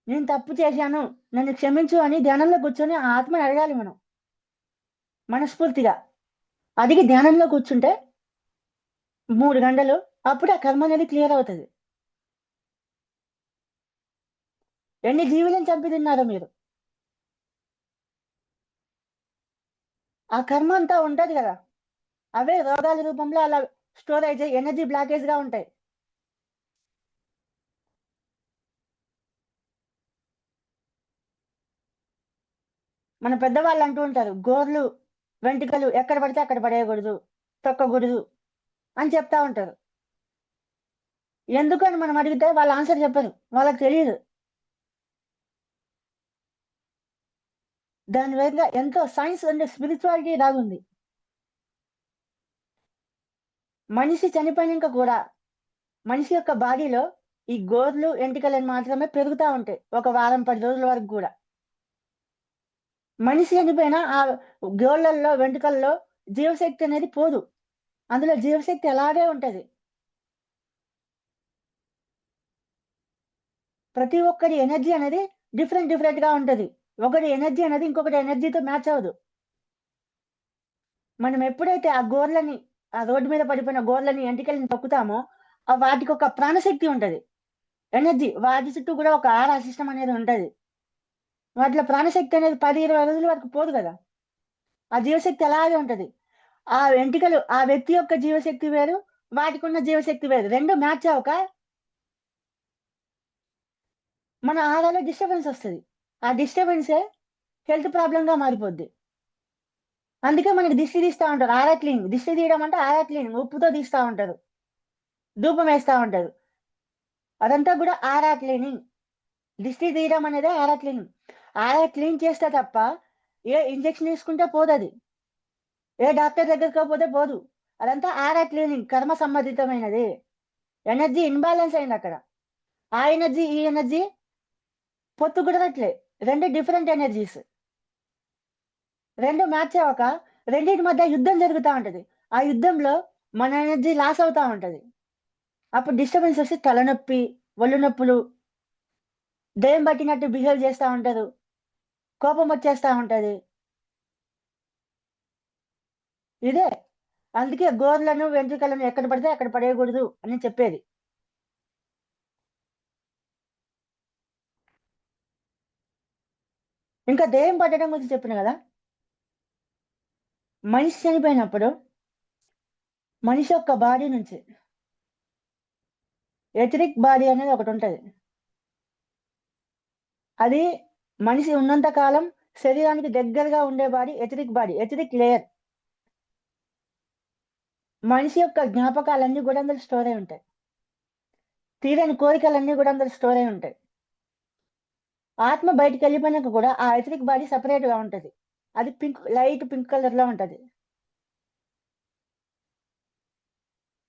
A: నేను తప్పు చేశాను, నన్ను క్షమించు అని ధ్యానంలో కూర్చొని ఆ ఆత్మని అడగాలి మనం మనస్ఫూర్తిగా. అడిగి ధ్యానంలో కూర్చుంటే 3 గంటలు అప్పుడు ఆ కర్మ అనేది క్లియర్ అవుతుంది. ఎన్ని జీవులను చంపి తిన్నారో మీరు? ఆ కర్మ అంతా ఉంటది కదా, అవే రోగాల రూపంలో అలా స్టోర్ అయితే ఎనర్జీ బ్లాకేజ్ గా ఉంటాయి. మన పెద్దవాళ్ళు అంటూ ఉంటారు, గోర్లు వెంట్రుకలు ఎక్కడ పడితే అక్కడ పడేయకూడదు, తొక్కకూడదు అని చెప్తా ఉంటారు. ఎందుకని మనం అడిగితే వాళ్ళ ఆన్సర్ చెప్పరు, వాళ్ళకి తెలియదు. దాని మీద ఎంతో సైన్స్ అండ్ స్పిరిచువాలిటీ దాగుంది. మనిషి చనిపోయినాక కూడా మనిషి యొక్క బాడీలో ఈ గోర్లు ఎంటికలను మాత్రమే పెరుగుతూ ఉంటాయి, ఒక వారం 10 రోజుల వరకు కూడా. మనిషి చనిపోయినా ఆ గోళ్ళల్లో వెంట్రుకల్లో జీవశక్తి అనేది పోదు, అందులో జీవశక్తి అలాగే ఉంటది. ప్రతి ఒక్కరి ఎనర్జీ అనేది డిఫరెంట్ డిఫరెంట్ గా ఉంటది. ఒకటి ఎనర్జీ అనేది ఇంకొకటి ఎనర్జీతో మ్యాచ్ అవ్వదు. మనం ఎప్పుడైతే ఆ గోర్లని, ఆ రోడ్డు మీద పడిపోయిన గోర్లని, ఎంటికల్ని తొక్కుతామో, వాటికి ఒక ప్రాణశక్తి ఉంటది. ఎనర్జీ. వాటి చుట్టూ కూడా ఒక ఆరా సిస్టమ్ అనేది ఉంటది. వాటిలో ప్రాణశక్తి అనేది 10, 20 రోజుల వరకు పోదు కదా! ఆ జీవశక్తి అలాగే ఉంటది. ఆ వెంట్రుకలు, ఆ వ్యక్తి యొక్క జీవశక్తి వేరు, వాటికున్న జీవశక్తి వేరు. 2 మ్యాచ్ అవ్వక మన ఆరాలో డిస్టర్బెన్స్ వస్తది. ఆ డిస్టర్బెన్సే హెల్త్ ప్రాబ్లమ్‌గా మారిపోద్ది. అందుకే మనకి దిష్టి తీస్తా ఉంటారు. ఆరా క్లీనింగ్. దిష్టి తీయడం అంటే ఆరా క్లీనింగ్. ఉప్పుతో తీస్తా ఉంటారు. ధూపం వేస్తా ఉంటారు. అదంతా కూడా ఆరా క్లీనింగ్. దిష్టి తీయడం అనేదే ఆరా క్లీనింగ్. ఆరా క్లీన్ చేస్తే తప్ప ఏ ఇంజెక్షన్ తీసుకుంటే పోదది. ఏ డాక్టర్ దగ్గరికి పోతే పోదు. అదంతా ఆరా క్లీనింగ్. కర్మ సంబంధితమైనది. Energy imbalance అయిందక్కడ. ఆ ఎనర్జీ, ఈ ఎనర్జీ పొత్తు కుదరట్లే. 2 డిఫరెంట్ ఎనర్జీస్. 2 మ్యాచ్ అవ్వక రెండిటి మధ్య యుద్ధం జరుగుతా ఉంటది. ఆ యుద్ధంలో మన ఎనర్జీ లాస్ అవుతా ఉంటది. అప్పుడు డిస్టర్బెన్స్ వచ్చి తలనొప్పి, ఒళ్ళు నొప్పులు, దెయ్యం పట్టినట్టు బిహేవ్ చేస్తా ఉంటారు. కోపం వచ్చేస్తా ఉంటది. ఇదే. అందుకే గోర్లను, వెంట్రుకలను ఎక్కడ పడితే అక్కడ పడేయకూడదు అని చెప్పేది. ఇంకా దెయ్యం పట్టడం గురించి చెప్పిన గదా! మనిషి చనిపోయినప్పుడు మనిషి యొక్క బాడీ నుంచి ఎథరిక్ బాడీ అనేది ఒకటుంటది. అది మనిషి ఉన్నంత కాలం శరీరానికి దగ్గరగా ఉండే body etheric body. Etheric layer. మనిషి యొక్క జ్ఞాపకాలన్నీ గూడా అందులో స్టోర్ అయి ఉంటాయి. తీరని కోరికలన్నీ గూడా అందులో స్టోర్ అయి ఉంటాయి. ఆత్మ బయటికెళ్ళిపోయినాక కూడా ఆ ఎథరిక్ బాడీ సెపరేట్‌గా ఉంటది. అది లైట్ పింక్ కలర్‌లో ఉంటది.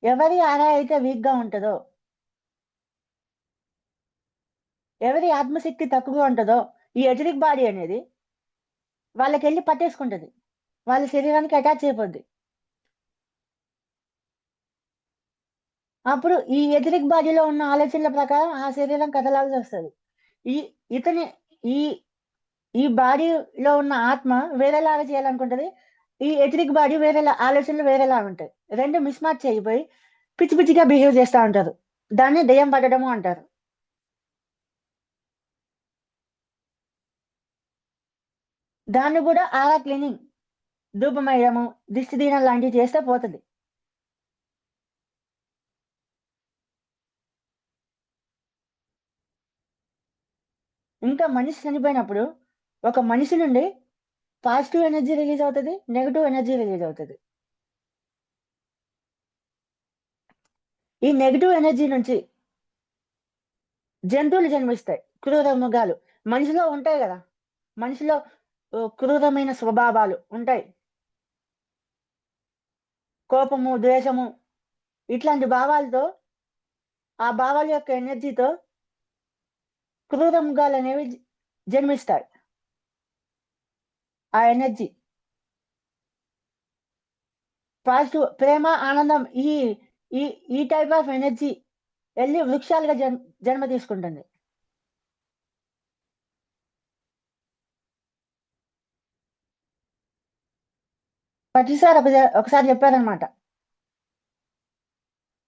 A: ఎవరి ఆరా అయితే వీక్‌గా ఉంటదో, ఎవరి ఆత్మశక్తి తక్కువగా ఉంటదో, ఈ ఎథరిక్ బాడీ అనేది వాళ్ళకెళ్ళి పట్టేసుకుంటది. వాళ్ళ శరీరానికి అటాచ్ అయిపోద్ది. అప్పుడు ఈ ఎథరిక్ బాడీలో ఉన్న ఆలోచనల ప్రకారం ఆ శరీరం కదలాల్సొస్తది. ఈ ఇతని ఈ ఈ బాడీలో ఉన్న ఆత్మ వేరేలాగా చేయాలనుకుంటది. ఈ ఎథరిక్ బాడీ ఆలోచనలు వేరేలాగుంటాయి. 2 మిస్ మ్యాచ్ అయిపోయి పిచ్చి పిచ్చిగా బిహేవ్ చేస్తా ఉంటారు. దాన్ని దెయ్యం పట్టడము అంటారు. దాన్ని గూడా ఆరా క్లీనింగ్, ధూపమేయడము, దిష్టి తీయడం లాంటివి చేస్తే పోతది. ఇంకా మనిషి చనిపోయినప్పుడు ఒక మనిషి నుండి పాజిటివ్ ఎనర్జీ రిలీజ్ అవుతది. నెగెటివ్ ఎనర్జీ రిలీజ్ అవుతది. ఈ నెగెటివ్ ఎనర్జీ నుంచి జంతువులు జన్మిస్తాయి. క్రూర మృగాలు. మనిషిలో ఉంటాయి గదా! మనిషిలో క్రూరమైన స్వభావాలు ఉంటాయి. కోపము, ద్వేషము ఇట్లాంటి భావాలతో, ఆ భావాల యొక్క ఎనర్జీతో క్రూర మృగాలనేవి జన్మిస్తాయి. ఆ ఎనర్జీ పాజిటివ్ ప్రేమ, ఆనందం ఈ ఈ ఈ టైప్ ఆఫ్ ఎనర్జీ ఎళ్లి వృక్షాలుగా జన్మ తీసుకుంటుంది. ప్రతిసారి ఒకసారి చెప్పారనమాట.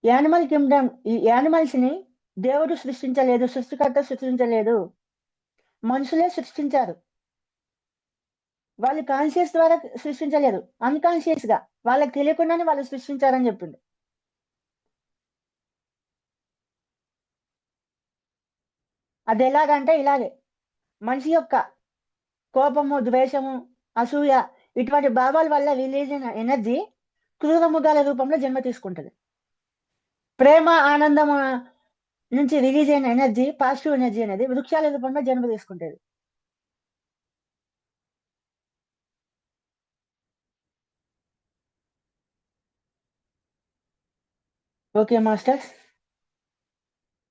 A: యానిమల్ కింగ్డమ్ ఈ యానిమల్స్‌ని దేవుడు సృష్టించలేదు. సృష్టికర్త సృష్టించలేదు. మనుషులే సృష్టించారు. వాళ్ళు కాన్షియస్ ద్వారా సృష్టించలేదు. అన్‌కాన్షియస్‌గా వాళ్ళకి తెలియకుండానే వాళ్ళు సృష్టించారని చెప్పిండు. అదెలాగంటే ఇలాగే. మనిషి యొక్క కోపము, ద్వేషము, అసూయ ఇటువంటి భావాల వల్ల రిలీజ్ అయిన ఎనర్జీ క్రూర మృగాల రూపంలో జన్మ తీసుకుంటది. ప్రేమ, ఆనందం నుంచి రిలీజ్ అయిన ఎనర్జీ, పాజిటివ్ ఎనర్జీ అనేది వృక్షాల రూపంలో జన్మ తీసుకుంటది. Okay masters.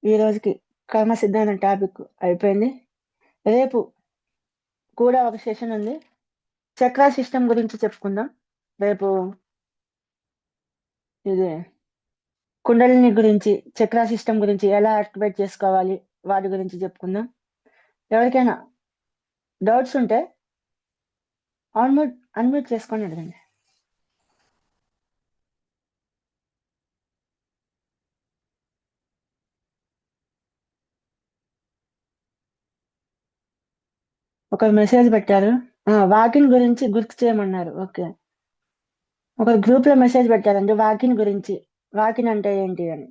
A: ఈ రోజుకి కర్మ సిద్ధాంతం టాపిక్ అయిపోయింది. రేపు కూడా ఒక సెషన్ ఉంది. చక్రా సిస్టమ్ గురించి చెప్పుకుందాం. రేపు ఇది కుండలిని గురించి, చక్రా సిస్టమ్ గురించి ఎలా యాక్టివేట్ చేసుకోవాలి వాటి గురించి చెప్పుకుందాం. ఎవరికైనా డౌట్స్ ఉంటే అన్మ్యూట్ చేసుకొని అడగండి. ఒక మెసేజ్ పెట్టారు. వాకింగ్ గురించి గుర్తు చేయమన్నారు. ఓకే. ఒక గ్రూప్ లో మెసేజ్ పెట్టారండి వాకింగ్ గురించి. వాకింగ్ అంటే ఏంటి అని.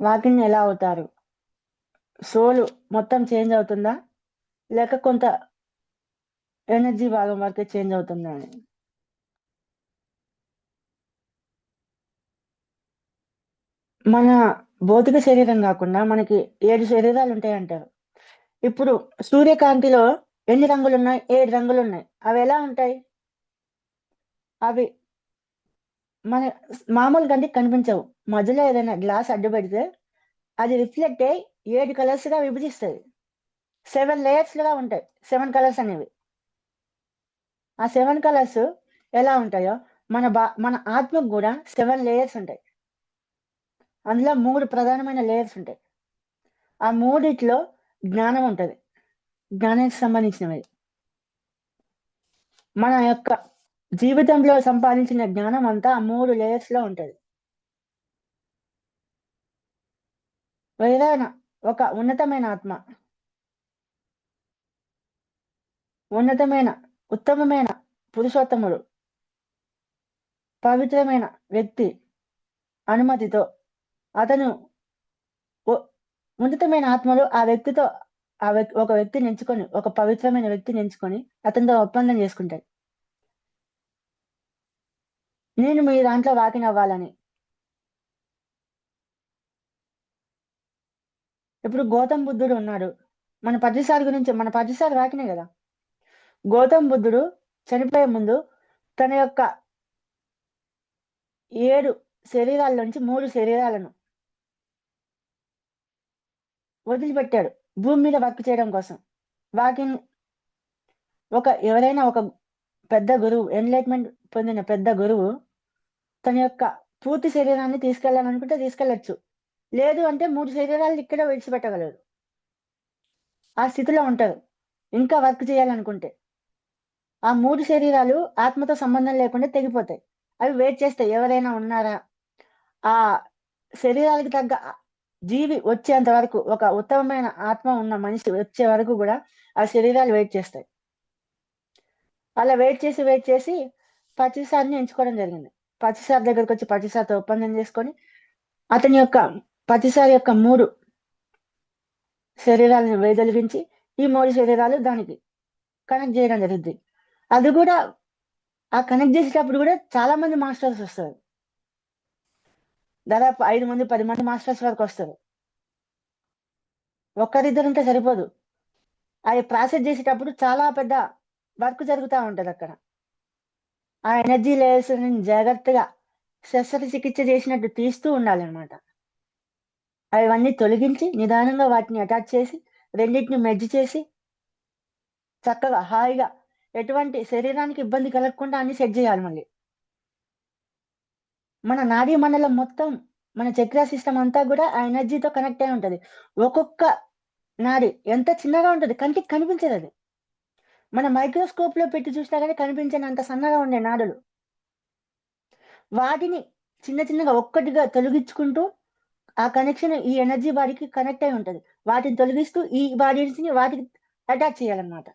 A: వాకింగ్ ఎలా అవుతారు? సోల్ మొత్తం చేంజ్ అవుతుందా? లేక కొంత ఎనర్జీ భాగం వరకే చేంజ్ అవుతుందా అని. మన భౌతిక శరీరం కాకుండా మనకి 7 శరీరాలు ఉంటాయంటారు. ఇప్పుడు సూర్యకాంతిలో ఎన్ని రంగులున్నాయి? 7 రంగులున్నాయి. అవి ఎలా ఉంటాయి? అవి మన మామూలు కంటికి కనిపించవు. మధ్యలో ఏదైనా గ్లాస్ అడ్డు పెడితే అది రిఫ్లెక్ట్ అయ్యి 7 కలర్స్ గా విభజిస్తుంది. 7 లేయర్స్ గా ఉంటాయి. 7 కలర్స్ అనేవి. ఆ 7 కలర్స్ ఎలా ఉంటాయో మన ఆత్మకు కూడా 7 లేయర్స్ ఉంటాయి. అందులో 3 ప్రధానమైన లేయర్స్ ఉంటాయి. ఆ మూడిట్లో జ్ఞానం ఉంటది. జ్ఞానానికి సంబంధించినవి. మన యొక్క జీవితంలో సంపాదించిన జ్ఞానం అంతా ఆ 3 లేయర్స్ లో ఉంటది. ఏదైనా ఒక ఉన్నతమైన ఆత్మ, ఉన్నతమైన ఉత్తమమైన పురుషోత్తముడు, పవిత్రమైన వ్యక్తి అనుమతితో అతను ఉన్నతమైన ఆత్మలు ఆ వ్యక్తితో ఒక వ్యక్తిని ఎంచుకొని, ఒక పవిత్రమైన వ్యక్తిని ఎంచుకొని అతనితో ఒప్పందం చేసుకుంటాడు. నేను మీ దాంట్లో వాకిన్ అవ్వాలని. ఇప్పుడు గౌతమ్ బుద్ధుడు ఉన్నాడు. మన పదిసారి వాకినే కదా. గౌతమ్ బుద్ధుడు చనిపోయే ముందు తన యొక్క 7 శరీరాల్లోంచి 3 శరీరాలను వదిలిపెట్టాడు భూమి మీద వర్క్ చేయడం కోసం. వాకింగ్ ఎవరైనా ఒక పెద్ద గురువు, ఎన్లైట్మెంట్ పొందిన పెద్ద గురువు తన యొక్క పూర్తి శరీరాన్ని తీసుకెళ్లాలనుకుంటే తీసుకెళ్లొచ్చు. లేదు అంటే 3 శరీరాలు ఇక్కడే విడిచిపెట్టగలరు. ఆ స్థితిలో ఉంటారు ఇంకా వర్క్ చేయాలనుకుంటే. ఆ 3 శరీరాలు ఆత్మతో సంబంధం లేకుండా తెగిపోతాయి. అవి వెయిట్ చేస్తాయి ఎవరైనా ఉన్నారా. ఆ శరీరాలకు తగ్గ జీవి వచ్చేంత వరకు, ఒక ఉత్తమమైన ఆత్మ ఉన్న మనిషి వచ్చే వరకు కూడా ఆ శరీరాలు వెయిట్ చేస్తాయి. అలా వెయిట్ చేసి పచ్చిసారిని ఎంచుకోవడం జరిగింది. పచ్చిసారి దగ్గరకు వచ్చి పచ్చిసారితో ఒప్పందం చేసుకొని అతని యొక్క పచ్చిసారి యొక్క 3 శరీరాలను వేదొలిగించి ఈ 3 శరీరాలు దానికి కనెక్ట్ చేయడం జరుగుద్ది. అది కూడా ఆ కనెక్ట్ చేసేటప్పుడు కూడా చాలా మంది మాస్టర్స్ వస్తారు. దాదాపు 5 మంది 10 మంది మాస్టర్స్ వరకు వస్తారు. ఒక్కరిద్దరు ఉంటే సరిపోదు. అది ప్రాసెస్ చేసేటప్పుడు చాలా పెద్ద వర్క్ జరుగుతూ ఉంటది అక్కడ. ఆ ఎనర్జీ లేయర్స్ జాగ్రత్తగా శస్త్రచికిత్స చేసినట్టు తీస్తూ ఉండాలన్నమాట. అవన్నీ తొలగించి నిదానంగా వాటిని అటాచ్ చేసి రెండింటిని మెర్జ్ చేసి చక్కగా హాయిగా ఎటువంటి శరీరానికి ఇబ్బంది కలగకుండా అన్ని సెట్ చేయాలి. మళ్ళీ మన నాడీ మండలం మొత్తం, మన చక్ర సిస్టమ్ అంతా కూడా ఆ ఎనర్జీతో కనెక్ట్ అయి ఉంటది. ఒక్కొక్క నాడి ఎంత చిన్నగా ఉంటది, కంటికి కనిపించదు అది. మన మైక్రోస్కోప్ లో పెట్టి చూసినా కానీ కనిపించనంత సన్నగా ఉండే నాడులు. వాటిని చిన్న చిన్నగా ఒక్కటిగా తొలగించుకుంటూ ఆ కనెక్షన్ ఈ ఎనర్జీ బాడీకి కనెక్ట్ అయి ఉంటది. వాటిని తొలగిస్తూ ఈ బాడీస్ ని వాటికి అటాచ్ చేయాలన్నమాట.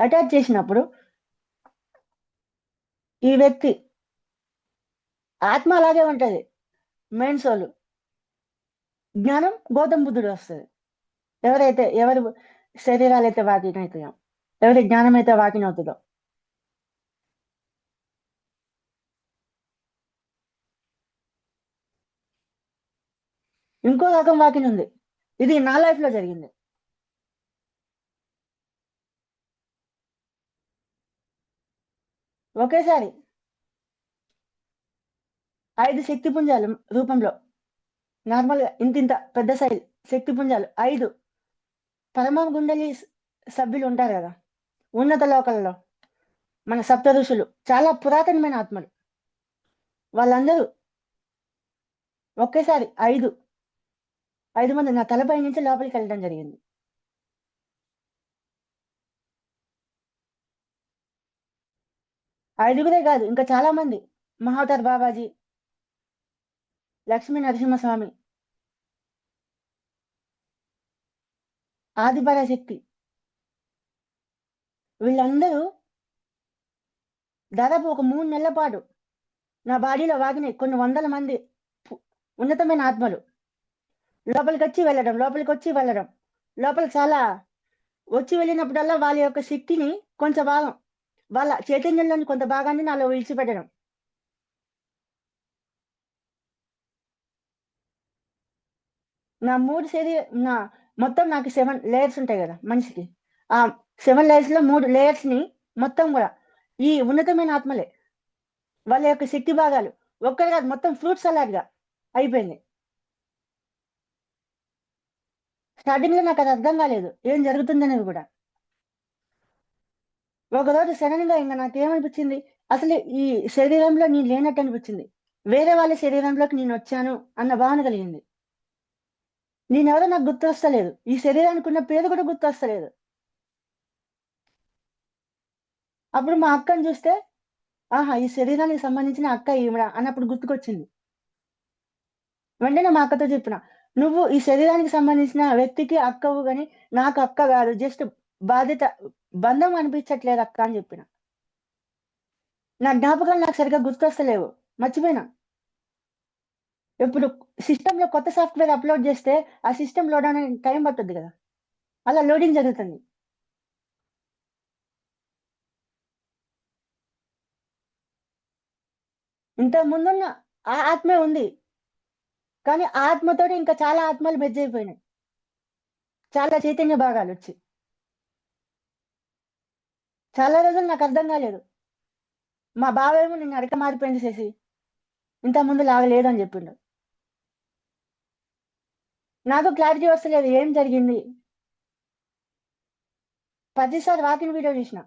A: అటాచ్ చేసినప్పుడు ఈ వ్యక్తి ఆత్మ అలాగే ఉంటది. మెయిన్ సోల్ జ్ఞానం గౌతమ బుద్ధుడు వస్తుంది. ఎవరి శరీరాలు అయితే వాకిన్ అవుతాయో, ఎవరి జ్ఞానం అయితే వాకిన్ అవుతుందో. ఇంకో రకం వాకిన్ ఉంది. ఇది నా లైఫ్ లో జరిగింది. ఒకేసారి 5 శక్తి పుంజాలు రూపంలో, నార్మల్ గా ఇంత పెద్ద సైజ్ శక్తి పుంజాలు 5 పరమ గుండలి సభ్యులు ఉంటారు కదా ఉన్నత లోకల్లో, మన సప్త ఋషులు, చాలా పురాతనమైన ఆత్మలు. వాళ్ళందరూ ఒకేసారి 5 మంది నా తలపై నుంచి లోపలికి వెళ్ళడం జరిగింది. 5గురే కాదు, ఇంకా చాలా మంది. మహావతార్ బాబాజీ, లక్ష్మీ నరసింహస్వామి, ఆదిపరాశక్తి వీళ్ళందరూ దాదాపు ఒక 3 నెలల పాటు నా బాడీలో వాగినాయి కొన్ని వందల మంది పు- ఉన్నతమైన ఆత్మలు లోపలికొచ్చి వెళ్ళడం లోపలికొచ్చి వెళ్ళడం లోపలికి చాలా వచ్చి వెళ్ళినప్పుడల్లా వాళ్ళ యొక్క శక్తిని కొంత భాగం వాళ్ళ చైతన్యంలోని కొంత భాగాన్ని నాలో విడిచిపెట్టడం. నా 3 నా మొత్తం నాకు 7 లేయర్స్ ఉంటాయి గదా! మనిషికి. ఆ 7 లేయర్స్‌లో 3 లేయర్స్‌ని మొత్తం గూడా ఈ ఉన్నతమైన ఆత్మలే. వాళ్ళ యొక్క శక్తి భాగాలు. ఒక్కరు గాదు మొత్తం ఫ్రూట్ సలాడ్‌గా అయిపోయింది. స్టార్టింగ్‌లో నాకది అర్థం గాలేదు. ఏం జరుగుతుందనేది గూడా. ఒకరోజు సడెన్‌గా ఇంక నాకేమనిపించింది, అసలు ఈ శరీరంలో నేను లేనట్టు అనిపించింది. వేరే వాళ్ళ శరీరంలోకి నేనొచ్చాను అన్న భావన కలిగింది. నేనెవరో నాకు గుర్తొస్తలేదు. ఈ శరీరానికున్న పేరు గూడా గుర్తొస్తలేదు. అప్పుడు మా అక్కని జూస్తే ఆహా! ఈ శరీరానికి సంబంధించిన అక్క ఈవిడ అన్నప్పుడు గుర్తుకొచ్చింది. వెంటనే మా అక్కతో చెప్పిన. "నువ్వు ఈ శరీరానికి సంబంధించిన వ్యక్తికి అక్కవు గాని, నాకు అక్క గాదు. జస్ట్ బాధ్యత బంధం అనిపించట్లేదక్క" అని చెప్పిన. నా జ్ఞాపకాలు నాకు సరిగ్గా గుర్తొస్తలేవు. మర్చిపోయినా. ఇప్పుడు సిస్టమ్‌లో కొత్త సాఫ్ట్‌వేర్ అప్‌లోడ్ జేస్తే, ఆ సిస్టమ్ లోడ్ అవ్వడానికి టైం పట్టుద్ది గదా! అలా లోడింగ్ జరుగుతుంది. ఇంతకు ముందున్న ఆ ఆత్మే ఉంది. కానీ ఆ ఆత్మతోటి ఇంకా చాలా ఆత్మలు మెర్జ్ అయిపోయినాయి. చాలా చైతన్య భాగాలొచ్చి. చాలా రోజులు నాకర్థం గాలేదు. మా బావేమో నిన్ను అడక మారిపోయింది శశి. ఇంతకు ముందులాగా లేదని జెప్పిండు. నాకు క్లారిటీ వస్తలేదు ఏం జరిగింది. ప్రతిసారి వాకింగ్ వీడియో జూసినా.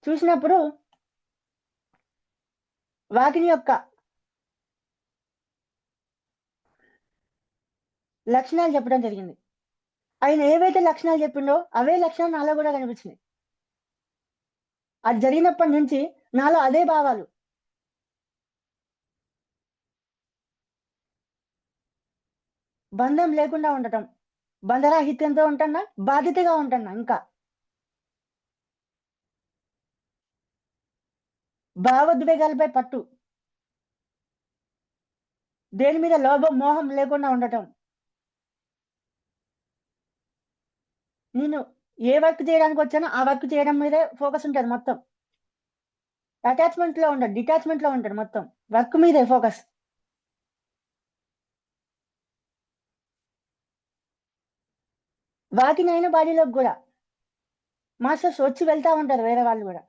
A: చూసినప్పుడు వాకింగ్ యొక్క లక్షణాలు చెప్పడం జరిగింది. ఆయన ఏవైతే లక్షణాలు జెప్పిండో అవే లక్షణాలు నాలో గూడా కనిపించినాయి. అది జరిగినప్పటి నుంచి నాలో అదే భావాలు. బంధం లేకుండా ఉండటం. బంధరాహిత్యంతో ఉంటన్నా, బాధ్యతగా ఉంటన్నా ఇంకా. భావోద్వేగాలపై పట్టు. దేని మీద లోభం, మోహం లేకుండా ఉండటం. నేను ఏ వర్క్ చేయడానికొచ్చానో ఆ వర్క్ చేయడం మీదే ఫోకస్ ఉంటది మొత్తం. అటాచ్‌మెంట్‌లో ఉండడు. డిటాచ్‌మెంట్‌లో ఉంటాడు మొత్తం. వర్క్ మీదే ఫోకస్. వాకింగ్ అయిన బాడీలోకి గూడా. మాస్టర్స్ వచ్చి వెళ్తా ఉంటారు వేరే వాళ్ళు గూడా.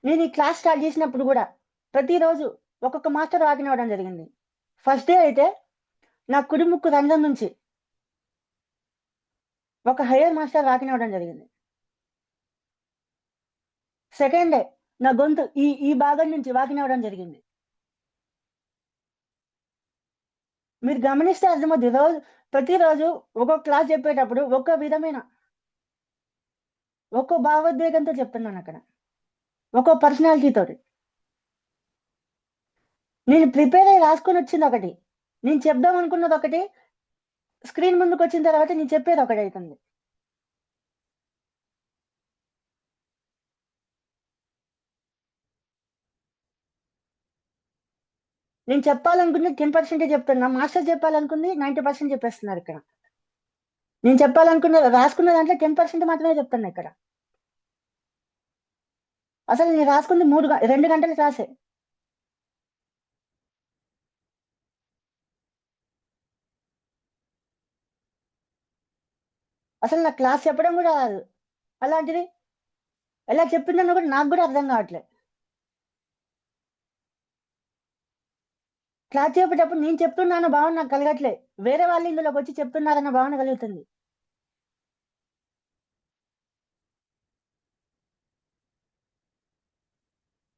A: నేను ఈ క్లాస్ స్టార్ట్ చేసినప్పుడు గూడా ప్రతిరోజు ఒక్కొక్క మాస్టర్ వాకిన్ అవ్వడం జరిగింది. ఫస్ట్ డే అయితే నా కుడి ముక్కు రంధ్రం నుంచి ఒక హైయర్ మాస్టర్ వాకిన్ అవ్వడం జరిగింది. సెకండ్ డే నా గొంతు ఈ భాగం నుంచి వాకిన్ అవ్వడం జరిగింది. మీరు గమనిస్తే అర్థమవుద్ది. ప్రతిరోజు ఒక్కొక్క క్లాస్ చెప్పేటప్పుడు ఒక్కో విధమైన ఒక్కో భావోద్వేగంతో చెప్తున్నానక్కడ. ఒక్కో పర్సనాలిటీ తోటి. నేను ప్రిపేర్ అయ్యి రాసుకొనొచ్చిందొకటి. నేను చెప్దాం అనుకున్నదొకటి, స్క్రీన్ ముందుకొచ్చిన తర్వాత నేను చెప్పేది ఒకటైతుంది. నేను చెప్పాలనుకున్నది 10% చెప్తున్నా. మాస్టర్ చెప్పాలనుకుంది 90% చెప్పేస్తున్నారిక్కడ. నేను రాసుకున్న దాంట్లో 10% మాత్రమే చెప్తున్నా ఇక్కడ. అసలు నేను రాసుకుంది 2 గంటల క్లాసే. అసలు నాకు క్లాస్ చెప్పడం గూడా రాదు. అలాంటిది ఎలా చెప్పిందన్న గూడా నాకు గూడా అర్థం గావట్లే. క్లాస్ చెప్పేటప్పుడు నేను చెప్తున్నానన్న భావన నాకు కలగట్లే. వేరే వాళ్ళు ఇందులోకొచ్చి చెప్తున్నారన్న భావన కలుగుతుంది.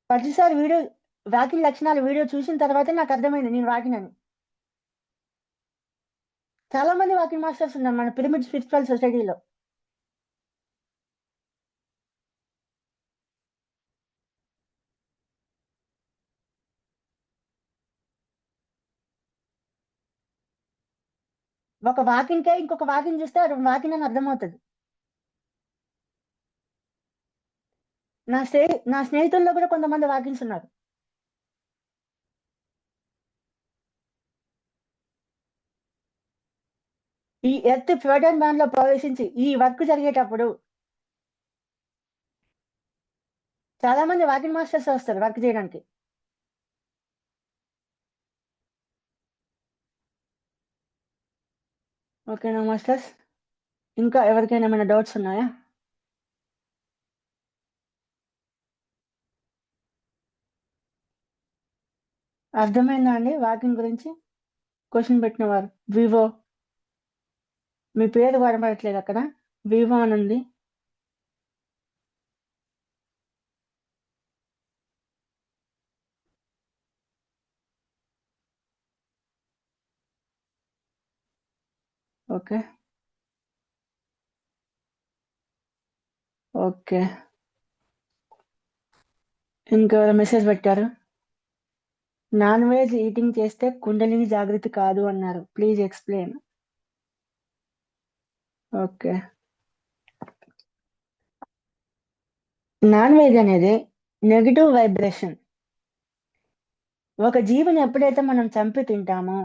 A: ప్రతిసారి వాకింగ్ లక్షణాలు వీడియో చూసిన తర్వాతే నాకర్థమైంది నేను వాకినని. చాలా మంది వాకింగ్ మాస్టర్స్ ఉన్నారు మన పిరమిడ్ స్పిరిచువల్ సొసైటీలో. ఒక వాకిన్కే ఇంకొక వాకిన్ చూస్తే అది వాకిన్ అని అర్థమవుతుంది. నా స్నేహితుల్లో కూడా కొంతమంది వాకిన్స్ ఉన్నారు. ఈ ఎర్త్ ప్రోటాన్ బ్యాండ్ లో ప్రవేశించి ఈ వర్క్ జరిగేటప్పుడు చాలా మంది వాకిన్ మాస్టర్స్ వస్తారు వర్క్ చేయడానికి. ఓకేనా మాస్టర్స్? ఇంకా ఎవరికైనా ఏమైనా డౌట్స్ ఉన్నాయా? అర్థమైందా అండి వాకింగ్ గురించి? క్వశ్చన్ పెట్టిన వారు వివో, మీ పేరు కనబడట్లేదు అక్కడ, వివో అని ఉంది. ఓకే ఓకే, ఇంకెవరు మెసేజ్ పెట్టారు? నాన్ వెజ్ ఈటింగ్ చేస్తే కుండలిని జాగృతి కాదు అన్నారు, please explain. Okay, non veg అనేది నెగిటివ్ వైబ్రేషన్. ఒక జీవిని ఎప్పుడైతే మనం చంపి తింటామో,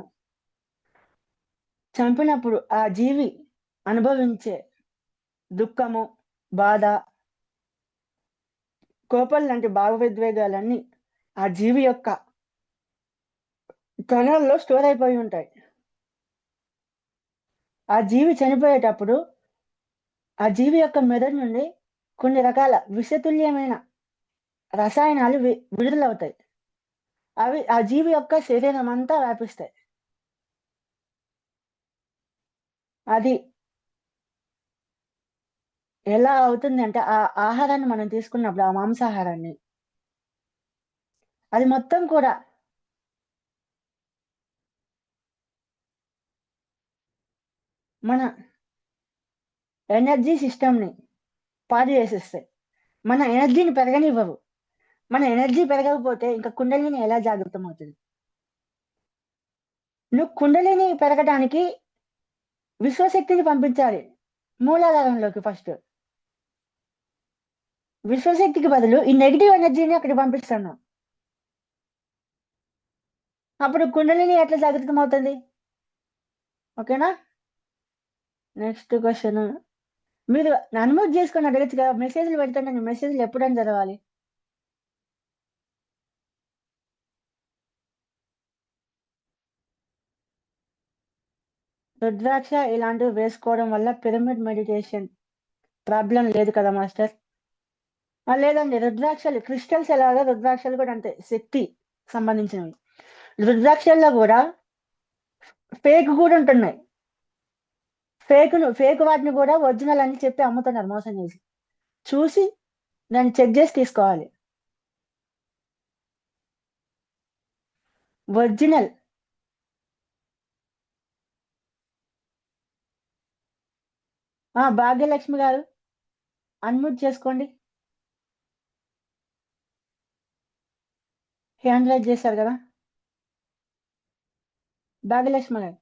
A: చంపినప్పుడు ఆ జీవి అనుభవించే దుఃఖము, బాధ, కోపం లాంటి భావోద్వేగాలన్నీ ఆ జీవి యొక్క కణాల్లో స్టోర్ అయిపోయి ఉంటాయి. ఆ జీవి చనిపోయేటప్పుడు ఆ జీవి యొక్క మెదడు నుండి కొన్ని రకాల విషతుల్యమైన రసాయనాలు విడుదలవుతాయి. అవి ఆ జీవి యొక్క శరీరం అంతా వ్యాపిస్తాయి. అది ఎలా అవుతుంది అంటే, ఆ ఆహారాన్ని మనం తీసుకున్నప్పుడు, ఆ మాంసాహారాన్ని, అది మొత్తం కూడా మన ఎనర్జీ సిస్టమ్ని పాడు చేసేస్తాయి. మన ఎనర్జీని పెరగనివ్వవు. మన ఎనర్జీ పెరగకపోతే ఇంకా కుండలిని ఎలా జాగృతం అవుతుంది? నువ్వు కుండలిని పెరగడానికి విశ్వశక్తిని పంపించాలి మూలాధారంలోకి. ఫస్ట్ విశ్వశక్తికి బదులు ఈ నెగిటివ్ ఎనర్జీని అక్కడికి పంపిస్తాను. అప్పుడు కుండలిని ఎట్లా జాగృతం అవుతుంది? ఓకేనా? నెక్స్ట్ క్వశ్చన్, మీరు అన్మ్యూట్ చేసుకొని అడగచ్చు కదా, మెసేజ్లు పెడతాను. మెసేజ్లు ఎప్పుడని చదవాలి? రుద్రాక్ష ఇలాంటివి వేసుకోవడం వల్ల పిరమిడ్ మెడిటేషన్ ప్రాబ్లం లేదు కదా మాస్టర్? లేదండి, రుద్రాక్షలు క్రిస్టల్స్ ఎలాగో రుద్రాక్షలు కూడా అంతే, శక్తి సంబంధించినవి. రుద్రాక్షల్లో కూడా ఫేక్ కూడా ఉంటున్నాయి. ఫేక్ వాటిని కూడా ఒరిజినల్ అని చెప్పి అమ్ముతున్నారు మోసం చేసి. చూసి దాన్ని చెక్ చేసి తీసుకోవాలి. ఒరిజినల్. భాగ్యలక్ష్మి గారు అన్మ్యూట్ చేసుకోండి, హ్యాండ్ రైజ్ చేశారు కదా భాగ్యలక్ష్మి గారు.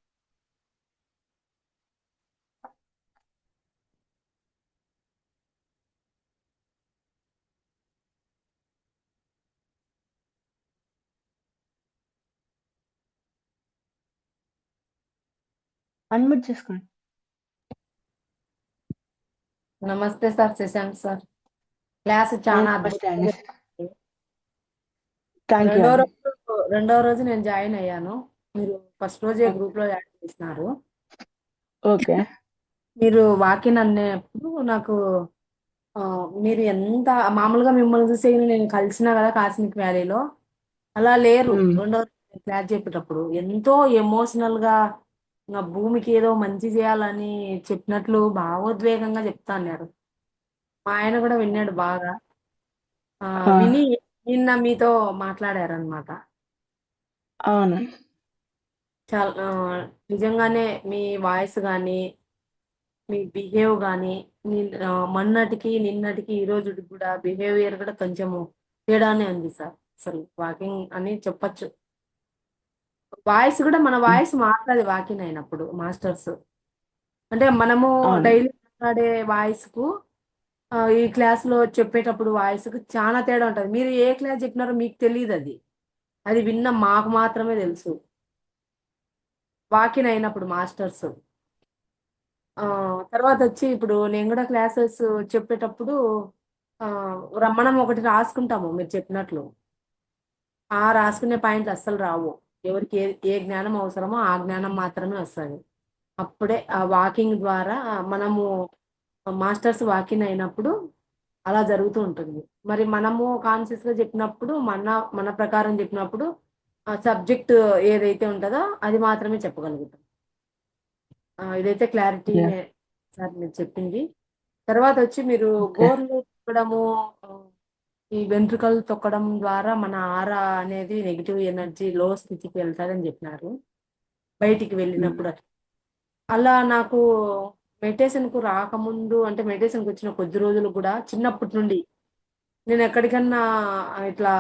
A: అన్మ్యూట్ చేసుకోండి.
B: నమస్తే సార్, శశాంక్ సార్. క్లాస్ చాలా
A: నమస్తే అండి.
B: అద్భుతంగా.
A: థ్యాంక్ యూ అండి.
B: రెండో రోజు నేను జాయిన్ అయ్యాను. మీరు ఫస్ట్ రోజే గ్రూప్ లో యాడ్ చేసినారు.
A: ఓకే,
B: మీరు వాకిన్ అన్నప్పుడు నాకు మీరు ఎంత మామూలుగా మిమ్మల్ని చూసి నేను కలిసినా కదా కాస్మిక్ వ్యాలీలో, అలా లేరు. రెండో రోజు క్లాస్ చెప్పేటప్పుడు ఎంతో ఎమోషనల్ గా నా భూమికి ఏదో మంచి చేయాలని చెప్పినట్లు భావోద్వేగంగా చెప్తా అన్నారు. మా ఆయన కూడా విన్నాడు బాగా. విని నిన్న మీతో మాట్లాడారనమాట.
A: అవును.
B: చాలా నిజంగానే మీ వాయిస్ కానీ మీ బిహేవ్ కానీ మొన్నటికి నిన్నటికి ఈ రోజుకి కూడా బిహేవియర్ కూడా కొంచెము తేడానే ఉంది సార్. అసలు వాకింగ్ అని చెప్పచ్చు. వాయిస్ కూడా మన వాయిస్ మాట్లాడి వాకింగ్ అయినప్పుడు మాస్టర్స్ అంటే మనము
A: అవును.
B: డైలీ మాట్లాడే వాయిస్ కు ఈ క్లాస్ లో చెప్పేటప్పుడు వాయిస్ కు చాలా తేడా ఉంటది. మీరు ఏ క్లాస్ చెప్పినారో మీకు తెలియదు అది. అది విన్న మాకు మాత్రమే తెలుసు. వాకిన్ అయినప్పుడు మాస్టర్స్. తర్వాత వచ్చి ఇప్పుడు నేను కూడా క్లాసెస్ చెప్పేటప్పుడు మనం ఒకటి రాసుకుంటాము మీరు చెప్పినట్లు. రాసుకునే పాయింట్లు అస్సలు రావు. ఎవరికి ఏ జ్ఞానం అవసరమో ఆ జ్ఞానం మాత్రమే వస్తుంది. అప్పుడే ఆ వాకింగ్ ద్వారా మనము మాస్టర్స్ వాకింగ్ అయినప్పుడు అలా జరుగుతూ ఉంటుంది. మరి మనము కాన్షియస్ గా చెప్పినప్పుడు మన మన ప్రకారం చెప్పినప్పుడు ఆ సబ్జెక్ట్ ఏదైతే ఉంటుందో అది మాత్రమే చెప్పగలుగుతాం. ఇదైతే క్లారిటీ
A: Yeah.
B: సార్ మీరు చెప్పింది. తర్వాత వచ్చి మీరు
A: ఓకే.
B: గోర్లు తొక్కడము, ఆ, ఈ వెంట్రుకలు తొక్కడం ద్వారా మన ఆరా అనేది నెగిటివ్ ఎనర్జీ లో స్థితికి వెళ్తాదని చెప్పినారు. బయటికి వెళ్ళినప్పుడు అలా నాకు మెడిటేషన్ కు రాకముందు అంటే మెడిటేషన్ కు వచ్చిన కొద్ది రోజులు కూడా చిన్నప్పటి నుండి నేను ఎక్కడికన్నా ఇట్లా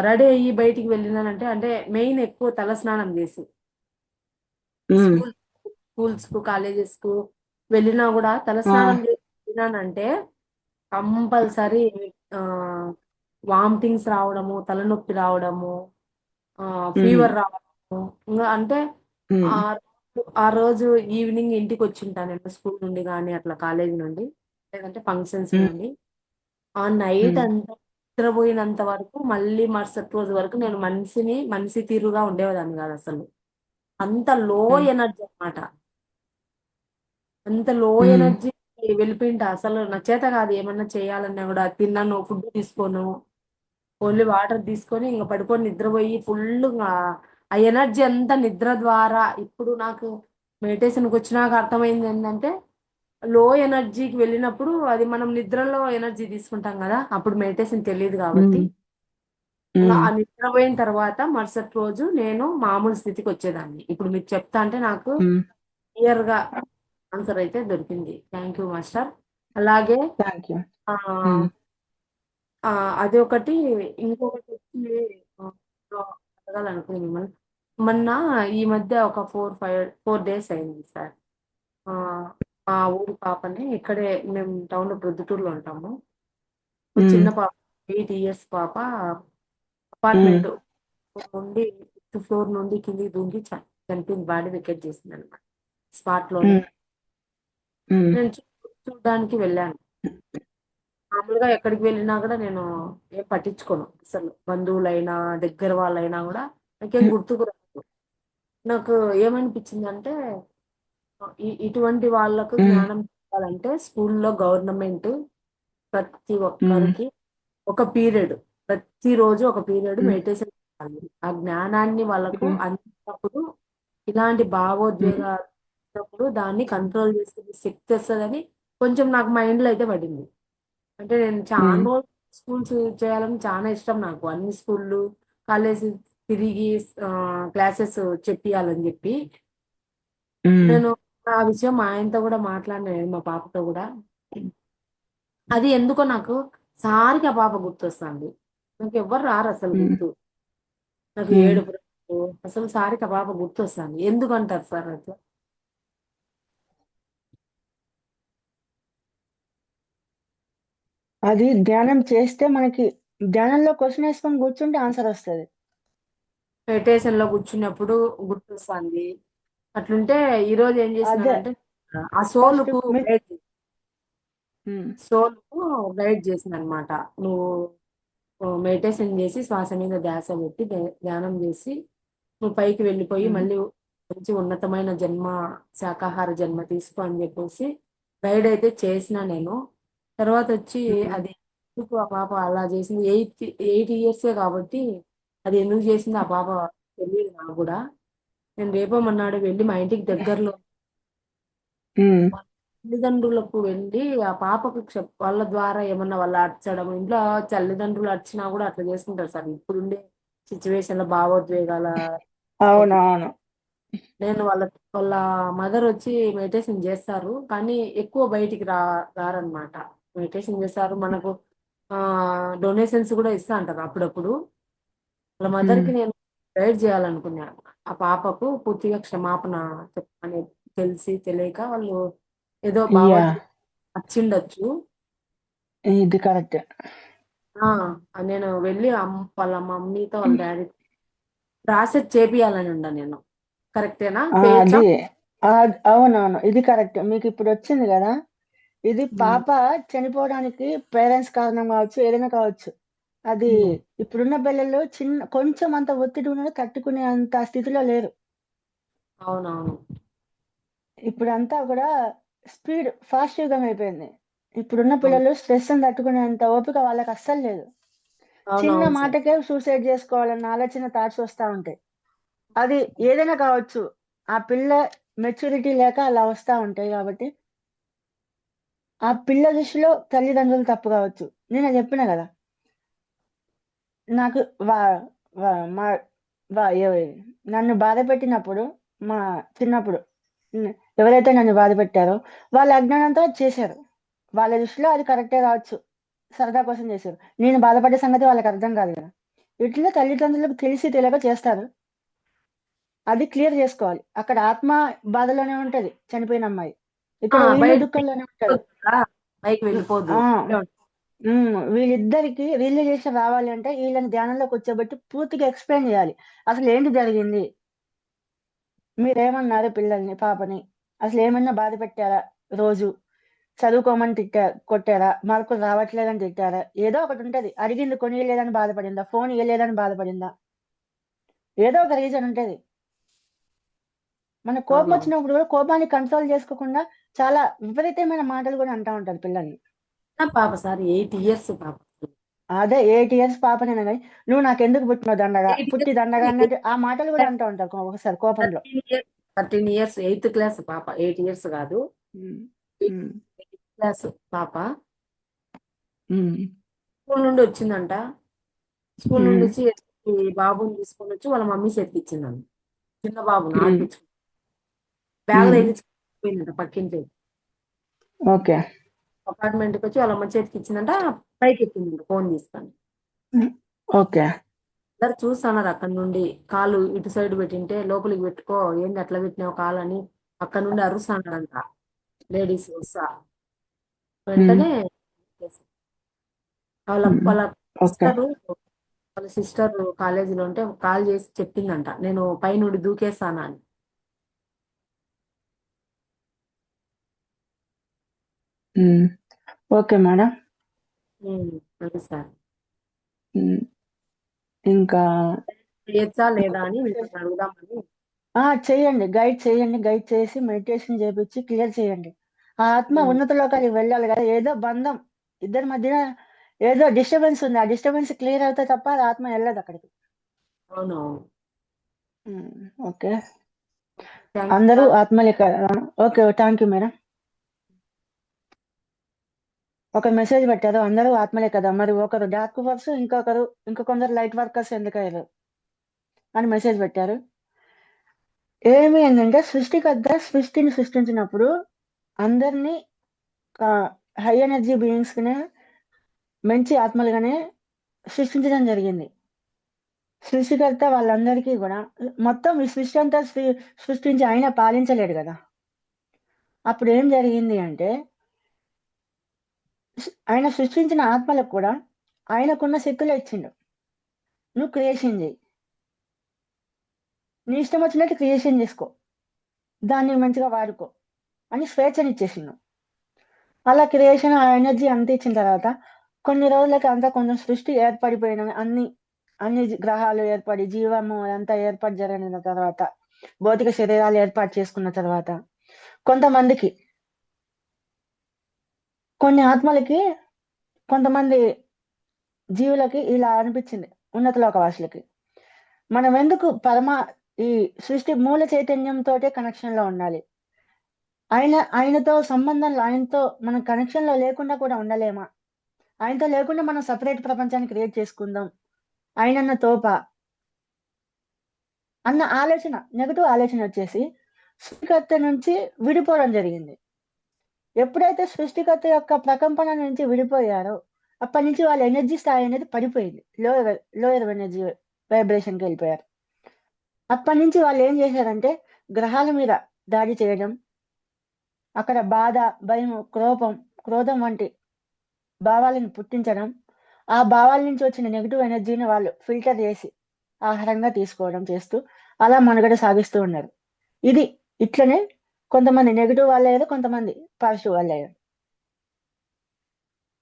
B: రెడీ అయ్యి బయటికి వెళ్ళినానంటే అంటే మెయిన్ ఎక్కువ తల స్నానం చేసి స్కూల్ స్కూల్స్ కు కాలేజెస్ కు వెళ్ళినా కూడా తలస్నానం చేసి వెళ్ళినానంటే కంపల్సరీ ఆ వామిటింగ్స్ రావడము, తలనొప్పి రావడము, ఫీవర్ రావడము. ఇంకా అంటే ఆ ఆ రోజు ఈవినింగ్ ఇంటికి వచ్చింటాను నేను స్కూల్ నుండి కానీ అట్లా కాలేజ్ నుండి లేదంటే ఫంక్షన్స్ నుండి. ఆ నైట్ అంతా నిద్రపోయినంత వరకు మళ్ళీ మరుసటి రోజు వరకు నేను మనిషి తీరుగా ఉండేదాన్ని కాదు అసలు. అంత లో ఎనర్జీ అన్నమాట. అంత లో ఎనర్జీ వెళ్ళిపోయింట అసలు నా చేత కాదు ఏమన్నా చేయాలన్నా కూడా. తిన్నాను, ఫుడ్ తీసుకోను, ఓన్లీ వాటర్ తీసుకొని ఇంకా పడుకొని నిద్రపోయి ఫుల్ ఆ ఎనర్జీ అంతా నిద్ర ద్వారా. ఇప్పుడు నాకు మెడిటేషన్కి వచ్చినాక అర్థమైంది ఏంటంటే లో ఎనర్జీకి వెళ్ళినప్పుడు అది మనం నిద్రలో ఎనర్జీ తీసుకుంటాం కదా, అప్పుడు మెడిటేషన్ తెలియదు కాబట్టి ఇంకా ఆ నిద్రపోయిన తర్వాత మరుసటి రోజు నేను మామూలు స్థితికి వచ్చేదాన్ని. ఇప్పుడు మీకు చెప్తా అంటే నాకు క్లియర్ గా ఆన్సర్ అయితే దొరికింది. Thank you master. అలాగే
A: థ్యాంక్ యూ.
B: ఆ ఆ, అది ఒకటి. ఇంకొకటి వచ్చి ఆ, అడగాలనుకున్నాను మిమ్మల్ని. మొన్న ఈ మధ్య ఒక 4 డేస్ అయింది సార్. ఆ, మా ఊరి పాపని ఇక్కడే మేము టౌన్ లో ప్రొద్దుటూరులో ఉంటాము. ఒక చిన్న పాప 8 ఇయర్స్ పాప అపార్ట్మెంట్ నుండి 5th ఫ్లోర్ నుండి కిందికి దూకి చనిపోయింది. బాడీ వికెట్ చేసింది అనమాట స్పాట్ లోనే. నేను చూడడానికి వెళ్ళాను. మామూలుగా ఎక్కడికి వెళ్ళినా కూడా నేను ఏం పట్టించుకోను అసలు. బంధువులైనా దగ్గర వాళ్ళైనా కూడా నాకేం గుర్తుకు రాదు. నాకు ఏమనిపించింది అంటే ఇటువంటి వాళ్ళకు జ్ఞానం చెప్పాలంటే స్కూల్లో గవర్నమెంట్ ప్రతి ఒక్కరికి ఒక పీరియడ్, ప్రతిరోజు ఒక పీరియడ్ మెడిటేషన్ చేయాలి. ఆ జ్ఞానాన్ని వాళ్ళకు అందినప్పుడు ఇలాంటి భావోద్వేగాలు వచ్చినప్పుడు దాన్ని కంట్రోల్ చేసే శక్తి వస్తుందని కొంచెం నాకు మైండ్ లో అయితే పడింది. అంటే నేను చాలా రోజులు స్కూల్స్ చేయాలని చాలా ఇష్టం నాకు. అన్ని స్కూళ్ళు కాలేజ్ తిరిగి క్లాసెస్ చెప్పియాలని చెప్పి నేను ఆ విషయం మా ఆయనతో కూడా మాట్లాడినాను, మా పాపతో కూడా. అది ఎందుకో నాకు సారికి ఆ పాప గుర్తొస్తుంది. నాకు ఎవ్వరు రారు అసలు గుర్తు. నాకు ఏడుపు రాదు. అసలు సారికి ఆ పాప గుర్తొస్తుంది. ఎందుకంటారు సార్ అట్లా?
A: అది ధ్యానం చేస్తే మనకి ధ్యానంలో క్వశ్చన్ వేసుకొని కూర్చుంటే ఆన్సర్ వస్తుంది.
B: మెడిటేషన్ లో కూర్చున్నప్పుడు గుర్తొస్తుంది. అట్లుంటే ఈ రోజు ఏం
A: అదే
B: చేసినానంటే ఆ
A: ఫస్ట్
B: సోలుకు సోలుకు గైడ్ చేసింది అనమాట. నువ్వు మెడిటేషన్ చేసి శ్వాస మీద ధ్యాస పెట్టి ధ్యానం చేసి నువ్వు పైకి వెళ్ళిపోయి మళ్ళీ మంచి ఉన్నతమైన జన్మ, శాకాహార జన్మ తీసుకో అని చెప్పేసి గైడ్ అయితే చేసిన నేను. తర్వాత వచ్చి అది ఎందుకు ఆ పాప అలా చేసింది, 8 ఇయర్సే కాబట్టి అది ఎందుకు చేసింది ఆ పాప తెలియదు నాకు కూడా. నేను రేపమన్నాడు వెళ్ళి మా ఇంటికి దగ్గరలో తల్లిదండ్రులకు వెళ్ళి ఆ పాపకు వాళ్ళ ద్వారా ఏమన్నా వాళ్ళు అర్చడం. ఇంట్లో తల్లిదండ్రులు అర్చినా కూడా అట్లా చేసుకుంటారు సార్ ఇప్పుడుండే సిచ్యువేషన్ లో భావోద్వేగాల.
A: అవునవును.
B: నేను వాళ్ళ మదర్ వచ్చి మెడిటేషన్ చేస్తారు కానీ ఎక్కువ బయటికి రారనమాట. మెడిటేషన్ చేస్తారు, మనకు డొనేషన్స్ కూడా ఇస్తా అంటారు అప్పుడప్పుడు. వాళ్ళ మదర్ కి నేను గైడ్ చేయాలనుకున్నాను. ఆ పాపకు పూర్తిగా క్షమాపణ చెప్పని తెలిసి తెలియక వాళ్ళు ఏదో
A: యా
B: భావోద్వేగం వచ్చిండొచ్చు.
A: ఇది కరెక్ట్.
B: నేను వెళ్ళి వాళ్ళ మమ్మీతో వాళ్ళ డాడీ ప్రాసెస్ చేపియాలని ఉండ నేను. కరెక్టేనా? చేయొచ్చా?
A: అది అవునవును, ఇది కరెక్ట్. మీకు ఇప్పుడు వచ్చింది కదా, ఇది పాప చనిపోవడానికి పేరెంట్స్ కారణం కావచ్చు, ఏదైనా కావచ్చు. అది ఇప్పుడున్న పిల్లలు కొంచెం అంత ఒత్తిడి ఉన్న తట్టుకునే అంత స్థితిలో లేరు.
B: అవునవును.
A: ఇప్పుడంతా కూడా ఫాస్ట్ యుగం అయిపోయింది. ఇప్పుడున్న పిల్లలు స్ట్రెస్ తట్టుకునేంత ఓపిక వాళ్ళకి అస్సలు లేదు. చిన్న
B: అవునవును సార్.
A: మాటకే సూసైడ్ చేసుకోవాలన్న ఆలోచన థాట్స్ వస్తా ఉంటాయి. అది ఏదైనా కావచ్చు. ఆ పిల్ల మెచ్యూరిటీ లేక అలా వస్తా ఉంటాయి కాబట్టి ఆ పిల్ల దృష్టిలో తల్లిదండ్రులు తప్పు కావచ్చు. నేను చెప్పిన కదా, నాకు వా వా మా వా ఎవ- నన్ను బాధ పెట్టినప్పుడు, మా చిన్నప్పుడు ఎవరైతే నన్ను బాధ పెట్టారో వాళ్ళ అజ్ఞానంతో అది చేశారు. వాళ్ళ దృష్టిలో అది కరెక్టే కావచ్చు, సరదా కోసం చేశారు. నేను బాధపడే సంగతి వాళ్ళకి అర్థం కాదు కదా. ఇట్లా తల్లిదండ్రులకు తెలిసి తెలియక చేస్తారు. అది క్లియర్ చేసుకోవాలి. అక్కడ ఆత్మ బాధలోనే ఉంటది చనిపోయిన అమ్మాయి, ఇక్కడ వీళ్ళు
B: బయట
A: దుఃఖంలోనే ఉంటారు.
B: పైకి వెళ్ళిపోదు.
A: ఆ వీళ్ళిద్దరికి రియలైజేషన్ రావాలి అంటే వీళ్ళని ధ్యానంలో కూర్చోబెట్టి పూర్తిగా ఎక్స్ప్లెయిన్ చేయాలి. అసలు ఏంటి జరిగింది, మీరేమన్నారు పిల్లల్ని, పాపని, అసలు ఏమన్నా బాధ పెట్టారా, రోజు చదువుకోమని కొట్టారా, మార్కులు రావట్లేదని తిట్టారా, ఏదో ఒకటి ఉంటది. అడిగింది కొనియలేదని బాధపడిందా, ఫోన్ ఇవ్వలేదని బాధపడిందా, ఏదో ఒక రీజన్ ఉంటది. మన కోపం
B: అవునవును.
A: వచ్చినప్పుడు కూడా కోపాన్ని కంట్రోల్ చేసుకోకుండా చాలా విపరీతమైన మాటలు కూడా అంటా ఉంటారు పిల్లల్ని.
B: పాప సార్ 8 ఇయర్స్ పాప.
A: అదే 8 ఇయర్స్ పాపనైనా కానీ నువ్వు నాకెందుకు పుట్టినావు దండగా,
B: 8
A: పుట్టి దండగా అన్నట్టు ఆ మాటలు కూడా అంటూ ఉంటారు ఒకసారి కోపంలో.
B: 13 ఇయర్స్ 8th క్లాస్ పాప. 8 ఇయర్స్ కాదు.
A: ఉమ్,
B: 8th
A: ఉమ్,
B: క్లాస్ పాప.
A: ఉమ్,
B: స్కూల్ నుండి వచ్చిందంట. స్కూల్ నుండి
A: ఉమ్,
B: వచ్చి ఈ బాబుని తీసుకొని వచ్చి వాళ్ళ మమ్మీ చేతికిచ్చిందంట. చిన్న బాబుని
A: ఉమ్,
B: ఆడిపించుకుని బ్యాగ్
A: ఉమ్,
B: తగిలించుకుపోయిందంట పక్కింటి
A: ఓకే.
B: అపార్ట్మెంట్కి వచ్చి వాళ్ళ అమ్మ చేతికి ఇచ్చిందంట. పైకి ఎక్కిందంట ఫోన్ తీసుకొని.
A: ఓకే.
B: అందరు చూస్తున్నారు అక్కడ నుండి. కాలు ఇటు సైడ్ పెట్టింటే లోపలికి పెట్టుకో, ఏంది అట్లా పెట్టినావు కాలు అని అక్కడ నుండి అరుస్తున్నారంట లేడీస్ వస్తా.
A: ఉమ్,
B: వెంటనే వాళ్ళ
A: ఉమ్,
B: వాళ్ళ
A: ఓకే.
B: సిస్టర్ వాళ్ళ సిస్టర్ కాలేజీలో ఉంటే కాల్ చేసి చెప్పిందంట, నేను పైనుండి దూకేస్తానా అని.
A: Okay madam.
B: అది సార్.
A: ఉమ్, ఇంకా
B: చేయొచ్చా లేదా అని మిమ్మల్ని అడుగుదామని.
A: చేయండి, గైడ్ చేసి మెడిటేషన్ చేపించి క్లియర్ చేయండి. ఆ ఆత్మ ఉన్నత లోకానికి వెళ్ళాలి కదా. ఏదో బంధం ఇద్దరి మధ్యన, ఏదో డిస్టర్బెన్స్ ఉంది. ఆ డిస్టర్బెన్స్ క్లియర్ అవుతే తప్ప ఆ ఆత్మ వెళ్ళదు అక్కడికి.
B: అవునవును.
A: ఓకే.
B: థ్యాంక్ యూ
A: అందరూ
B: సార్.
A: ఆత్మలే కదా. Okay, thank you madam. ఒక మెసేజ్ పెట్టారు, అందరూ ఆత్మలే కదా, మరి ఒకరు డార్క్ వర్క్స్, ఇంకొందరు లైట్ వర్కర్స్ ఎందుకయ్యారు అని మెసేజ్ పెట్టారు. ఏమి ఏంటంటే సృష్టికర్త సృష్టిని సృష్టించినప్పుడు అందరినీ హై ఎనర్జీ బీయింగ్స్ నే మంచి ఆత్మలుగానే సృష్టించడం జరిగింది. సృష్టికర్త వాళ్ళందరికీ కూడా మొత్తం ఈ సృష్టి అంతా సృష్టించి ఆయన పాలించలేడు కదా. అప్పుడు ఏం జరిగింది అంటే ఆయన సృష్టించిన ఆత్మలకు కూడా ఆయనకున్న శక్తులు ఇచ్చిండు. నువ్వు క్రియేషన్ చేయి, నీ ఇష్టం వచ్చినట్టు క్రియేషన్ చేసుకో, దాన్ని మంచిగా వాడుకో అని స్వేచ్ఛనిచ్చేసిండు. అలా క్రియేషన్ ఆ ఎనర్జీ అంత ఇచ్చిన తర్వాత కొన్ని రోజులకి అంతా కొంచెం సృష్టి ఏర్పడిపోయిన అన్ని గ్రహాలు ఏర్పడి జీవము అంతా ఏర్పాటు జరిగిన తర్వాత, భౌతిక శరీరాలు ఏర్పాటు చేసుకున్న తర్వాత కొంతమందికి, కొన్ని ఆత్మలకి, కొంతమంది జీవులకి ఇలా అనిపించింది, ఉన్నత లోకవాసులకి, మనం ఎందుకు ఈ సృష్టి మూల చైతన్యంతో కనెక్షన్ లో ఉండాలి, ఆయనతో సంబంధంలో, ఆయనతో మనం కనెక్షన్ లో లేకుండా కూడా ఉండలేమా, ఆయనతో లేకుండా మనం సపరేట్ ప్రపంచాన్ని క్రియేట్ చేసుకుందాం, ఆయనన్న తోప అన్న ఆలోచన, నెగటివ్ ఆలోచన వచ్చేసి సృష్టికర్త నుంచి విడిపోవడం జరిగింది. ఎప్పుడైతే సృష్టికర్త యొక్క ప్రకంపన నుంచి విడిపోయారో అప్పటి నుంచి వాళ్ళ ఎనర్జీ స్థాయి అనేది పడిపోయింది. లోయర్ ఎనర్జీ వైబ్రేషన్కి వెళ్ళిపోయారు. అప్పటి నుంచి వాళ్ళు ఏం చేశారంటే గ్రహాల మీద దాడి చేయడం, అక్కడ బాధ, భయం, క్రోధం వంటి భావాలను పుట్టించడం, ఆ భావాల నుంచి వచ్చిన నెగెటివ్ ఎనర్జీని వాళ్ళు ఫిల్టర్ చేసి ఆహారంగా తీసుకోవడం చేస్తూ అలా మనుగడ సాగిస్తూ ఉన్నారు. ఇది ఇట్లనే కొంతమంది నెగెటివ్ వాళ్ళయ్యారు, కొంతమంది పాజిటివ్ వాళ్ళయ్యారు.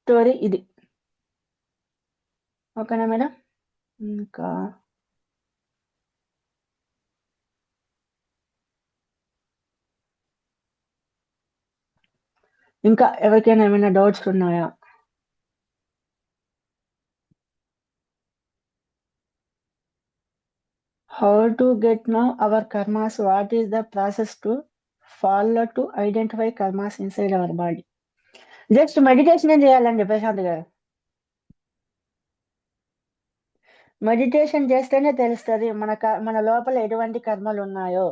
A: స్టోరీ ఇది. ఓకేనా మేడం? ఇంకా ఎవరికైనా ఏమైనా డౌట్స్ ఉన్నాయా? How to get know our karmas? What is the process to follow to identify karmas inside our body? Just meditation చేయాలండి ప్రశాంత్ గారు. మెడిటేషన్ చేస్తేనే తెలుస్తుంది మన లోపల ఎటువంటి కర్మలు ఉన్నాయో,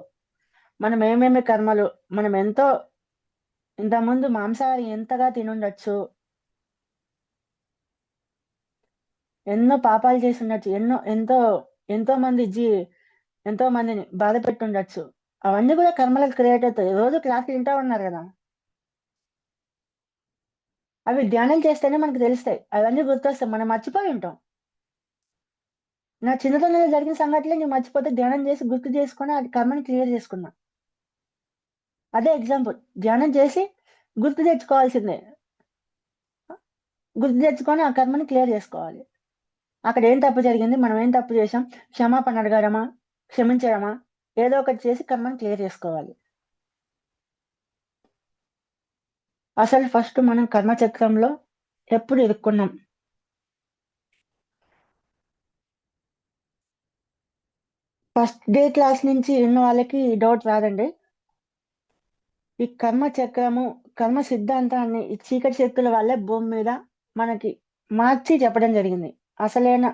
A: మనం ఏమేమి కర్మలు, మనం ఇంతకుముందు మాంసాహారి ఎంతగా తినుండొచ్చు, ఎన్నో పాపాలు చేసి ఉండొచ్చు, ఎంతో మందిని బాధ పెట్టుండొచ్చు. అవన్నీ కూడా కర్మలకు క్రియేట్ అవుతాయి. రోజు క్లాసులు వింటా ఉన్నారు కదా, అవి ధ్యానం చేస్తేనే మనకు తెలుస్తాయి. అవన్నీ గుర్తొస్తాయి, మనం మర్చిపోయి ఉంటాం. నా చిన్నతనంలో జరిగిన సంఘటనలు నేను మర్చిపోతే ధ్యానం చేసి గుర్తు చేసుకొని అది కర్మని క్లియర్ చేసుకున్నా. అదే ఎగ్జాంపుల్. ధ్యానం చేసి గుర్తు తెచ్చుకోవాల్సిందే, గుర్తు తెచ్చుకొని ఆ కర్మని క్లియర్ చేసుకోవాలి. అక్కడ ఏం తప్పు జరిగింది, మనం ఏం తప్పు చేసాం, క్షమాపణ అడగడమా, క్షమించడమా, ఏదో ఒకటి చేసి కర్మని క్లియర్ చేసుకోవాలి. అసలు ఫస్ట్ మనం కర్మచక్రంలో ఎప్పుడు ఇరుక్కున్నాం? ఫస్ట్ డే క్లాస్ నుంచి ఉన్న వాళ్ళకి ఈ డౌట్ రాదండి. ఈ కర్మ చక్రము, కర్మ సిద్ధాంతాన్ని ఈ చీకటి శక్తుల వల్లే భూమి మీద మనకి మార్చి చెప్పడం జరిగింది. అసలైన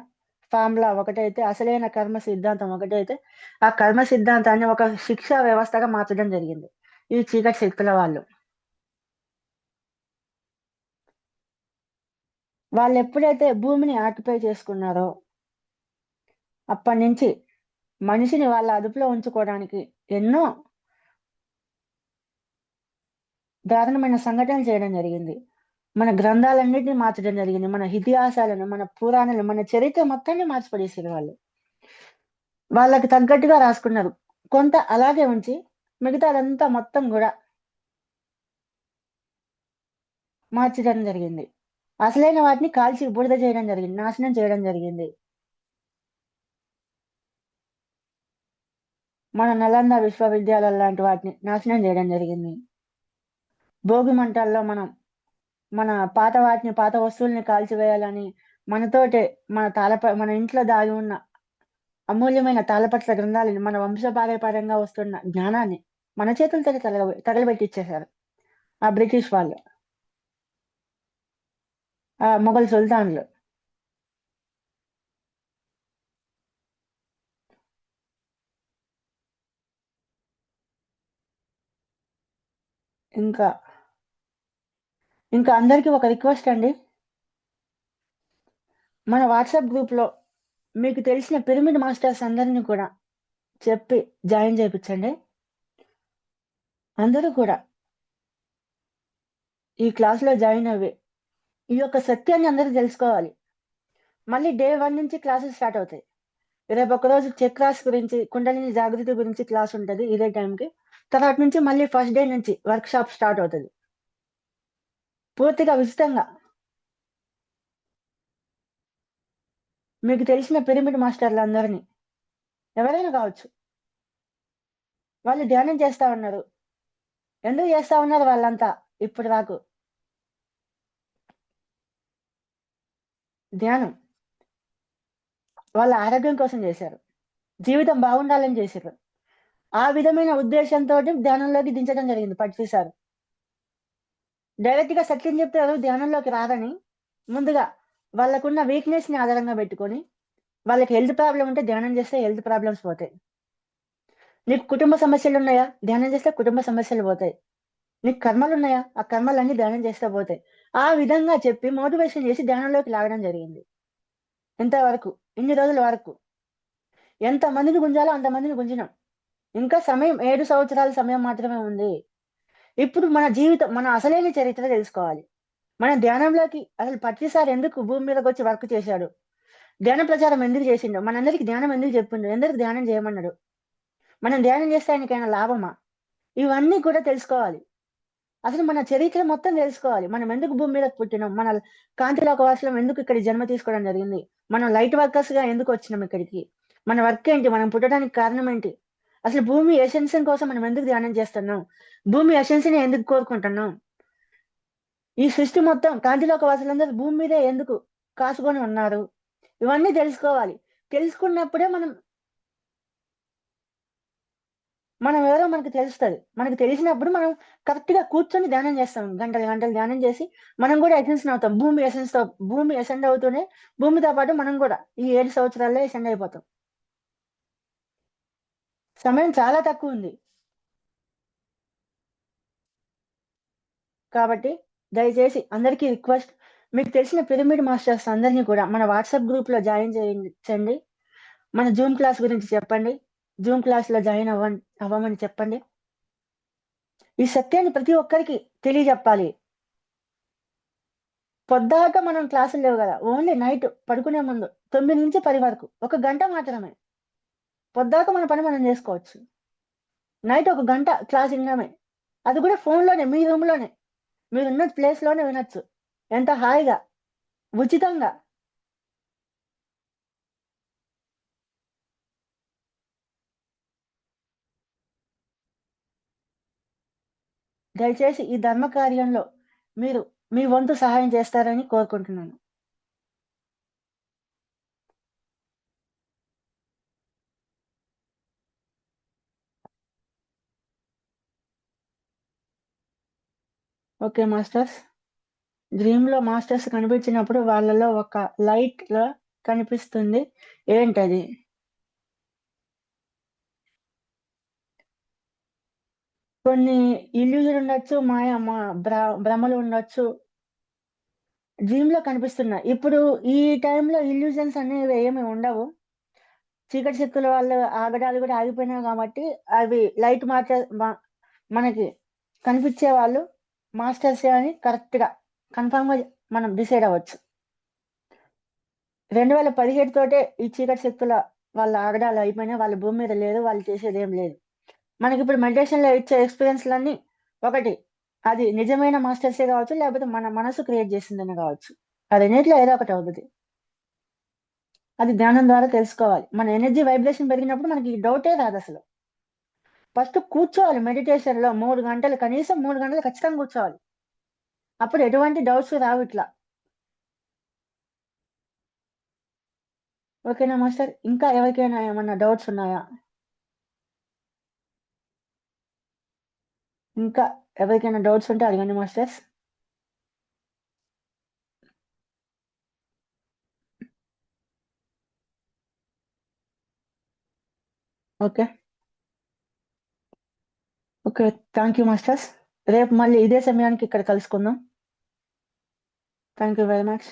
A: ఫార్ములా ఒకటైతే, అసలైన కర్మ సిద్ధాంతం ఒకటైతే, ఆ కర్మ సిద్ధాంతాన్ని ఒక శిక్షా వ్యవస్థగా మార్చడం జరిగింది ఈ చీకటి శక్తుల వాళ్ళు ఎప్పుడైతే భూమిని ఆక్యుపై చేసుకున్నారో అప్పటి నుంచి మనిషిని వాళ్ళ అదుపులో ఉంచుకోవడానికి ఎన్నో దారుణమైన సంఘటనలు చేయడం జరిగింది. మన గ్రంథాలన్నింటినీ మార్చడం జరిగింది. మన ఇతిహాసాలను, మన పురాణాలను, మన చరిత్ర మొత్తాన్ని మార్చిపడేసారు వాళ్ళు. వాళ్ళకి తగ్గట్టుగా రాసుకున్నారు. కొంత అలాగే ఉంచి మిగతాదంతా మొత్తం కూడా మార్చడం జరిగింది. అసలైన వాటిని కాల్చి బూడిద చేయడం జరిగింది, నాశనం చేయడం జరిగింది. మన నలంద విశ్వవిద్యాలయం లాంటి వాటిని నాశనం చేయడం జరిగింది. భోగి మంటల్లో మన పాత వస్తువుల్ని కాల్చివేయాలని మనతోటే మన ఇంట్లో దాగి ఉన్న అమూల్యమైన తాళపత్ర గ్రంథాలని, మన వంశపారంపర్యంగా వస్తున్న జ్ఞానాన్ని మన చేతులతో తగలబెట్టిచ్చేశారు ఆ బ్రిటిష్ వాళ్ళు, ఆ మొఘల్ సుల్తాన్లు. ఇంకా అందరికీ ఒక రిక్వెస్ట్ అండి. మన వాట్సాప్ గ్రూప్లో మీకు తెలిసిన పిరమిడ్ మాస్టర్స్ అందరినీ కూడా చెప్పి జాయిన్ చేయించండి. అందరూ కూడా ఈ క్లాస్లో జాయిన్ అవ్వి ఈ యొక్క సత్యాన్ని అందరూ తెలుసుకోవాలి. మళ్ళీ డే 1 నుంచి క్లాసెస్ స్టార్ట్ అవుతాయి. రేపు ఒకరోజు చక్రాస్ గురించి, కుండలిని జాగృతి గురించి క్లాస్ ఉంటుంది ఇదే టైంకి. తర్వాత నుంచి మళ్ళీ ఫస్ట్ డే నుంచి వర్క్ షాప్ స్టార్ట్ అవుతుంది పూర్తిగా ఉచితంగా. మీకు తెలిసిన పిరమిడ్ మాస్టర్లు అందరినీ, ఎవరైనా కావచ్చు, వాళ్ళు ధ్యానం చేస్తా ఉన్నారు. ఎందుకు చేస్తా ఉన్నారు వాళ్ళంతా? ఇప్పుడు దాకా ధ్యానం వాళ్ళ ఆరోగ్యం కోసం చేశారు, జీవితం బాగుండాలని చేశారు. ఆ విధమైన ఉద్దేశంతో ధ్యానంలోకి దించడం జరిగింది పట్టిసారు. డైరెక్ట్ గా సత్యం చెప్తే ఎవరు ధ్యానంలోకి రారని ముందుగా వాళ్ళకున్న వీక్నెస్ ని ఆధారంగా పెట్టుకొని, వాళ్ళకి హెల్త్ ప్రాబ్లం ఉంటే ధ్యానం చేస్తే హెల్త్ ప్రాబ్లమ్స్ పోతాయి. నీకు కుటుంబ సమస్యలు ఉన్నాయా? ధ్యానం చేస్తే కుటుంబ సమస్యలు పోతాయి. నీకు కర్మలు ఉన్నాయా? ఆ కర్మలన్నీ ధ్యానం చేస్తే పోతాయి. ఆ విధంగా చెప్పి మోటివేషన్ చేసి ధ్యానంలోకి లాగడం జరిగింది. ఇంతవరకు ఇన్ని రోజుల వరకు ఎంతమందిని గుంజాలో అంతమందిని గుంజినాం. ఇంకా సమయం 7 సంవత్సరాల సమయం మాత్రమే ఉంది. ఇప్పుడు మన జీవితం, మన అసలైన చరిత్ర తెలుసుకోవాలి. మన ధ్యానంలోకి అసలు ప్రతిసారి ఎందుకు భూమి మీదకి వచ్చి వర్క్ చేశాడు, ధ్యాన ప్రచారం ఎందుకు చేసిండు, మనందరికి ధ్యానం ఎందుకు చెప్పిండు, ఎందుకు ధ్యానం చేయమన్నాడు, మనం ధ్యానం చేస్తే ఆయనకైనా లాభమా, ఇవన్నీ కూడా తెలుసుకోవాలి. అసలు మన చరిత్ర మొత్తం తెలుసుకోవాలి. మనం ఎందుకు భూమి మీద పుట్టినాం, మన కాంతిలోక వాసులం ఎందుకు ఇక్కడ జన్మ తీసుకోవడం జరిగింది, మనం లైట్ వర్కర్స్ గా ఎందుకు వచ్చినాం ఇక్కడికి, మన వర్క్ ఏంటి, మనం పుట్టడానికి కారణం ఏంటి, అసలు భూమి ఎసెన్షన్ కోసం మనం ఎందుకు ధ్యానం చేస్తున్నాం, భూమి ఎసెన్స్ని ఎందుకు కోరుకుంటున్నాం, ఈ సృష్టి మొత్తం కాంతిలోక వాసులందరూ భూమి మీదే ఎందుకు కాసుకొని ఉన్నారు, ఇవన్నీ తెలుసుకోవాలి. తెలుసుకున్నప్పుడే మనం ఎవరో మనకు తెలుస్తుంది. మనకు తెలిసినప్పుడు మనం కరెక్ట్ గా కూర్చొని ధ్యానం చేస్తాం, గంటలు గంటలు ధ్యానం చేసి మనం కూడా ఎసెన్షన్ అవుతాం. భూమి ఎసెండ్ అవుతూనే భూమితో పాటు మనం కూడా ఈ 7 సంవత్సరాల్లో ఎసెండ్ అయిపోతాం. సమయం చాలా తక్కువ ఉంది. కాబట్టి దయచేసి అందరికీ రిక్వెస్ట్, మీకు తెలిసిన పిరమిడ్ మాస్టర్స్ అందరినీ కూడా మన వాట్సాప్ గ్రూప్ లో జాయిన్ చేయించండి. మన జూమ్ క్లాస్ గురించి చెప్పండి, జూమ్ క్లాస్ లో జాయిన్ అవ్వమని చెప్పండి. ఈ సత్యాన్ని ప్రతి ఒక్కరికి తెలియజెప్పాలి. పొద్దాక మనం క్లాసులు లేవు కదా, ఓన్లీ నైట్ పడుకునే ముందు 9 నుంచి 10 వరకు 1 గంట మాత్రమే. పొద్దాక మన పని మనం చేసుకోవచ్చు. నైట్ 1 గంట క్లాస్ వినడమే, అది కూడా ఫోన్లోనే, మీ రూమ్లోనే, మీరున్న ప్లేస్లోనే వినొచ్చు, ఎంత హాయిగా, ఉచితంగా. దయచేసి ఈ ధర్మ కార్యంలో మీరు మీ వంతు సహాయం చేస్తారని కోరుకుంటున్నాను. Okay masters. డ్రీమ్ లో మాస్టర్స్ కనిపించినప్పుడు వాళ్ళలో ఒక లైట్ లా కనిపిస్తుంది, ఏంటది? కొన్ని ఇల్యూజన్ ఉండొచ్చు, భ్రమలు ఉండొచ్చు, డ్రీమ్ లో కనిపిస్తున్నాయి. ఇప్పుడు ఈ టైంలో ఇల్యూజన్స్ అనేవి ఏమి ఉండవు. చీకటి శక్తుల వాళ్ళ ఆగడాలు కూడా ఆగిపోయినాయి కాబట్టి అవి లైట్ మనకి కనిపించే వాళ్ళు మాస్టర్స్ అని కరెక్ట్ గా కన్ఫర్మ్ గా మనం డిసైడ్ అవ్వచ్చు. 2017 తోటే ఈ చీకటి శక్తుల వాళ్ళ ఆగడాలు అయిపోయినాయి, వాళ్ళ భూమి మీద లేదు, వాళ్ళు చేసేది ఏం లేదు. మనకి ఇప్పుడు మెడిటేషన్ లో ఇచ్చే ఎక్స్పీరియన్స్లన్నీ ఒకటి, అది నిజమైన మాస్టర్సే కావచ్చు, లేకపోతే మన మనసు క్రియేట్ చేసిందని కావచ్చు. అది రెండిట్లో ఏదో ఒకటి అవుతుంది. అది ధ్యానం ద్వారా తెలుసుకోవాలి. మన ఎనర్జీ వైబ్రేషన్ పెరిగినప్పుడు మనకి డౌటే రాదు అసలు. ఫస్ట్ కూర్చోవాలి మెడిటేషన్ లో 3 గంటలు, కనీసం 3 గంటలు ఖచ్చితంగా కూర్చోవాలి. అప్పుడు ఎటువంటి డౌట్స్ రావు ఇట్లా. ఓకేనా మాస్టర్? ఇంకా ఎవరికైనా ఏమన్నా డౌట్స్ ఉన్నాయా? ఇంకా ఎవరికైనా డౌట్స్ ఉంటే అడగండి masters. Okay okay, thank you masters. రేపు మళ్ళీ ఇదే సమయానికి ఇక్కడ కలుసుకుందాం. Thank you very much.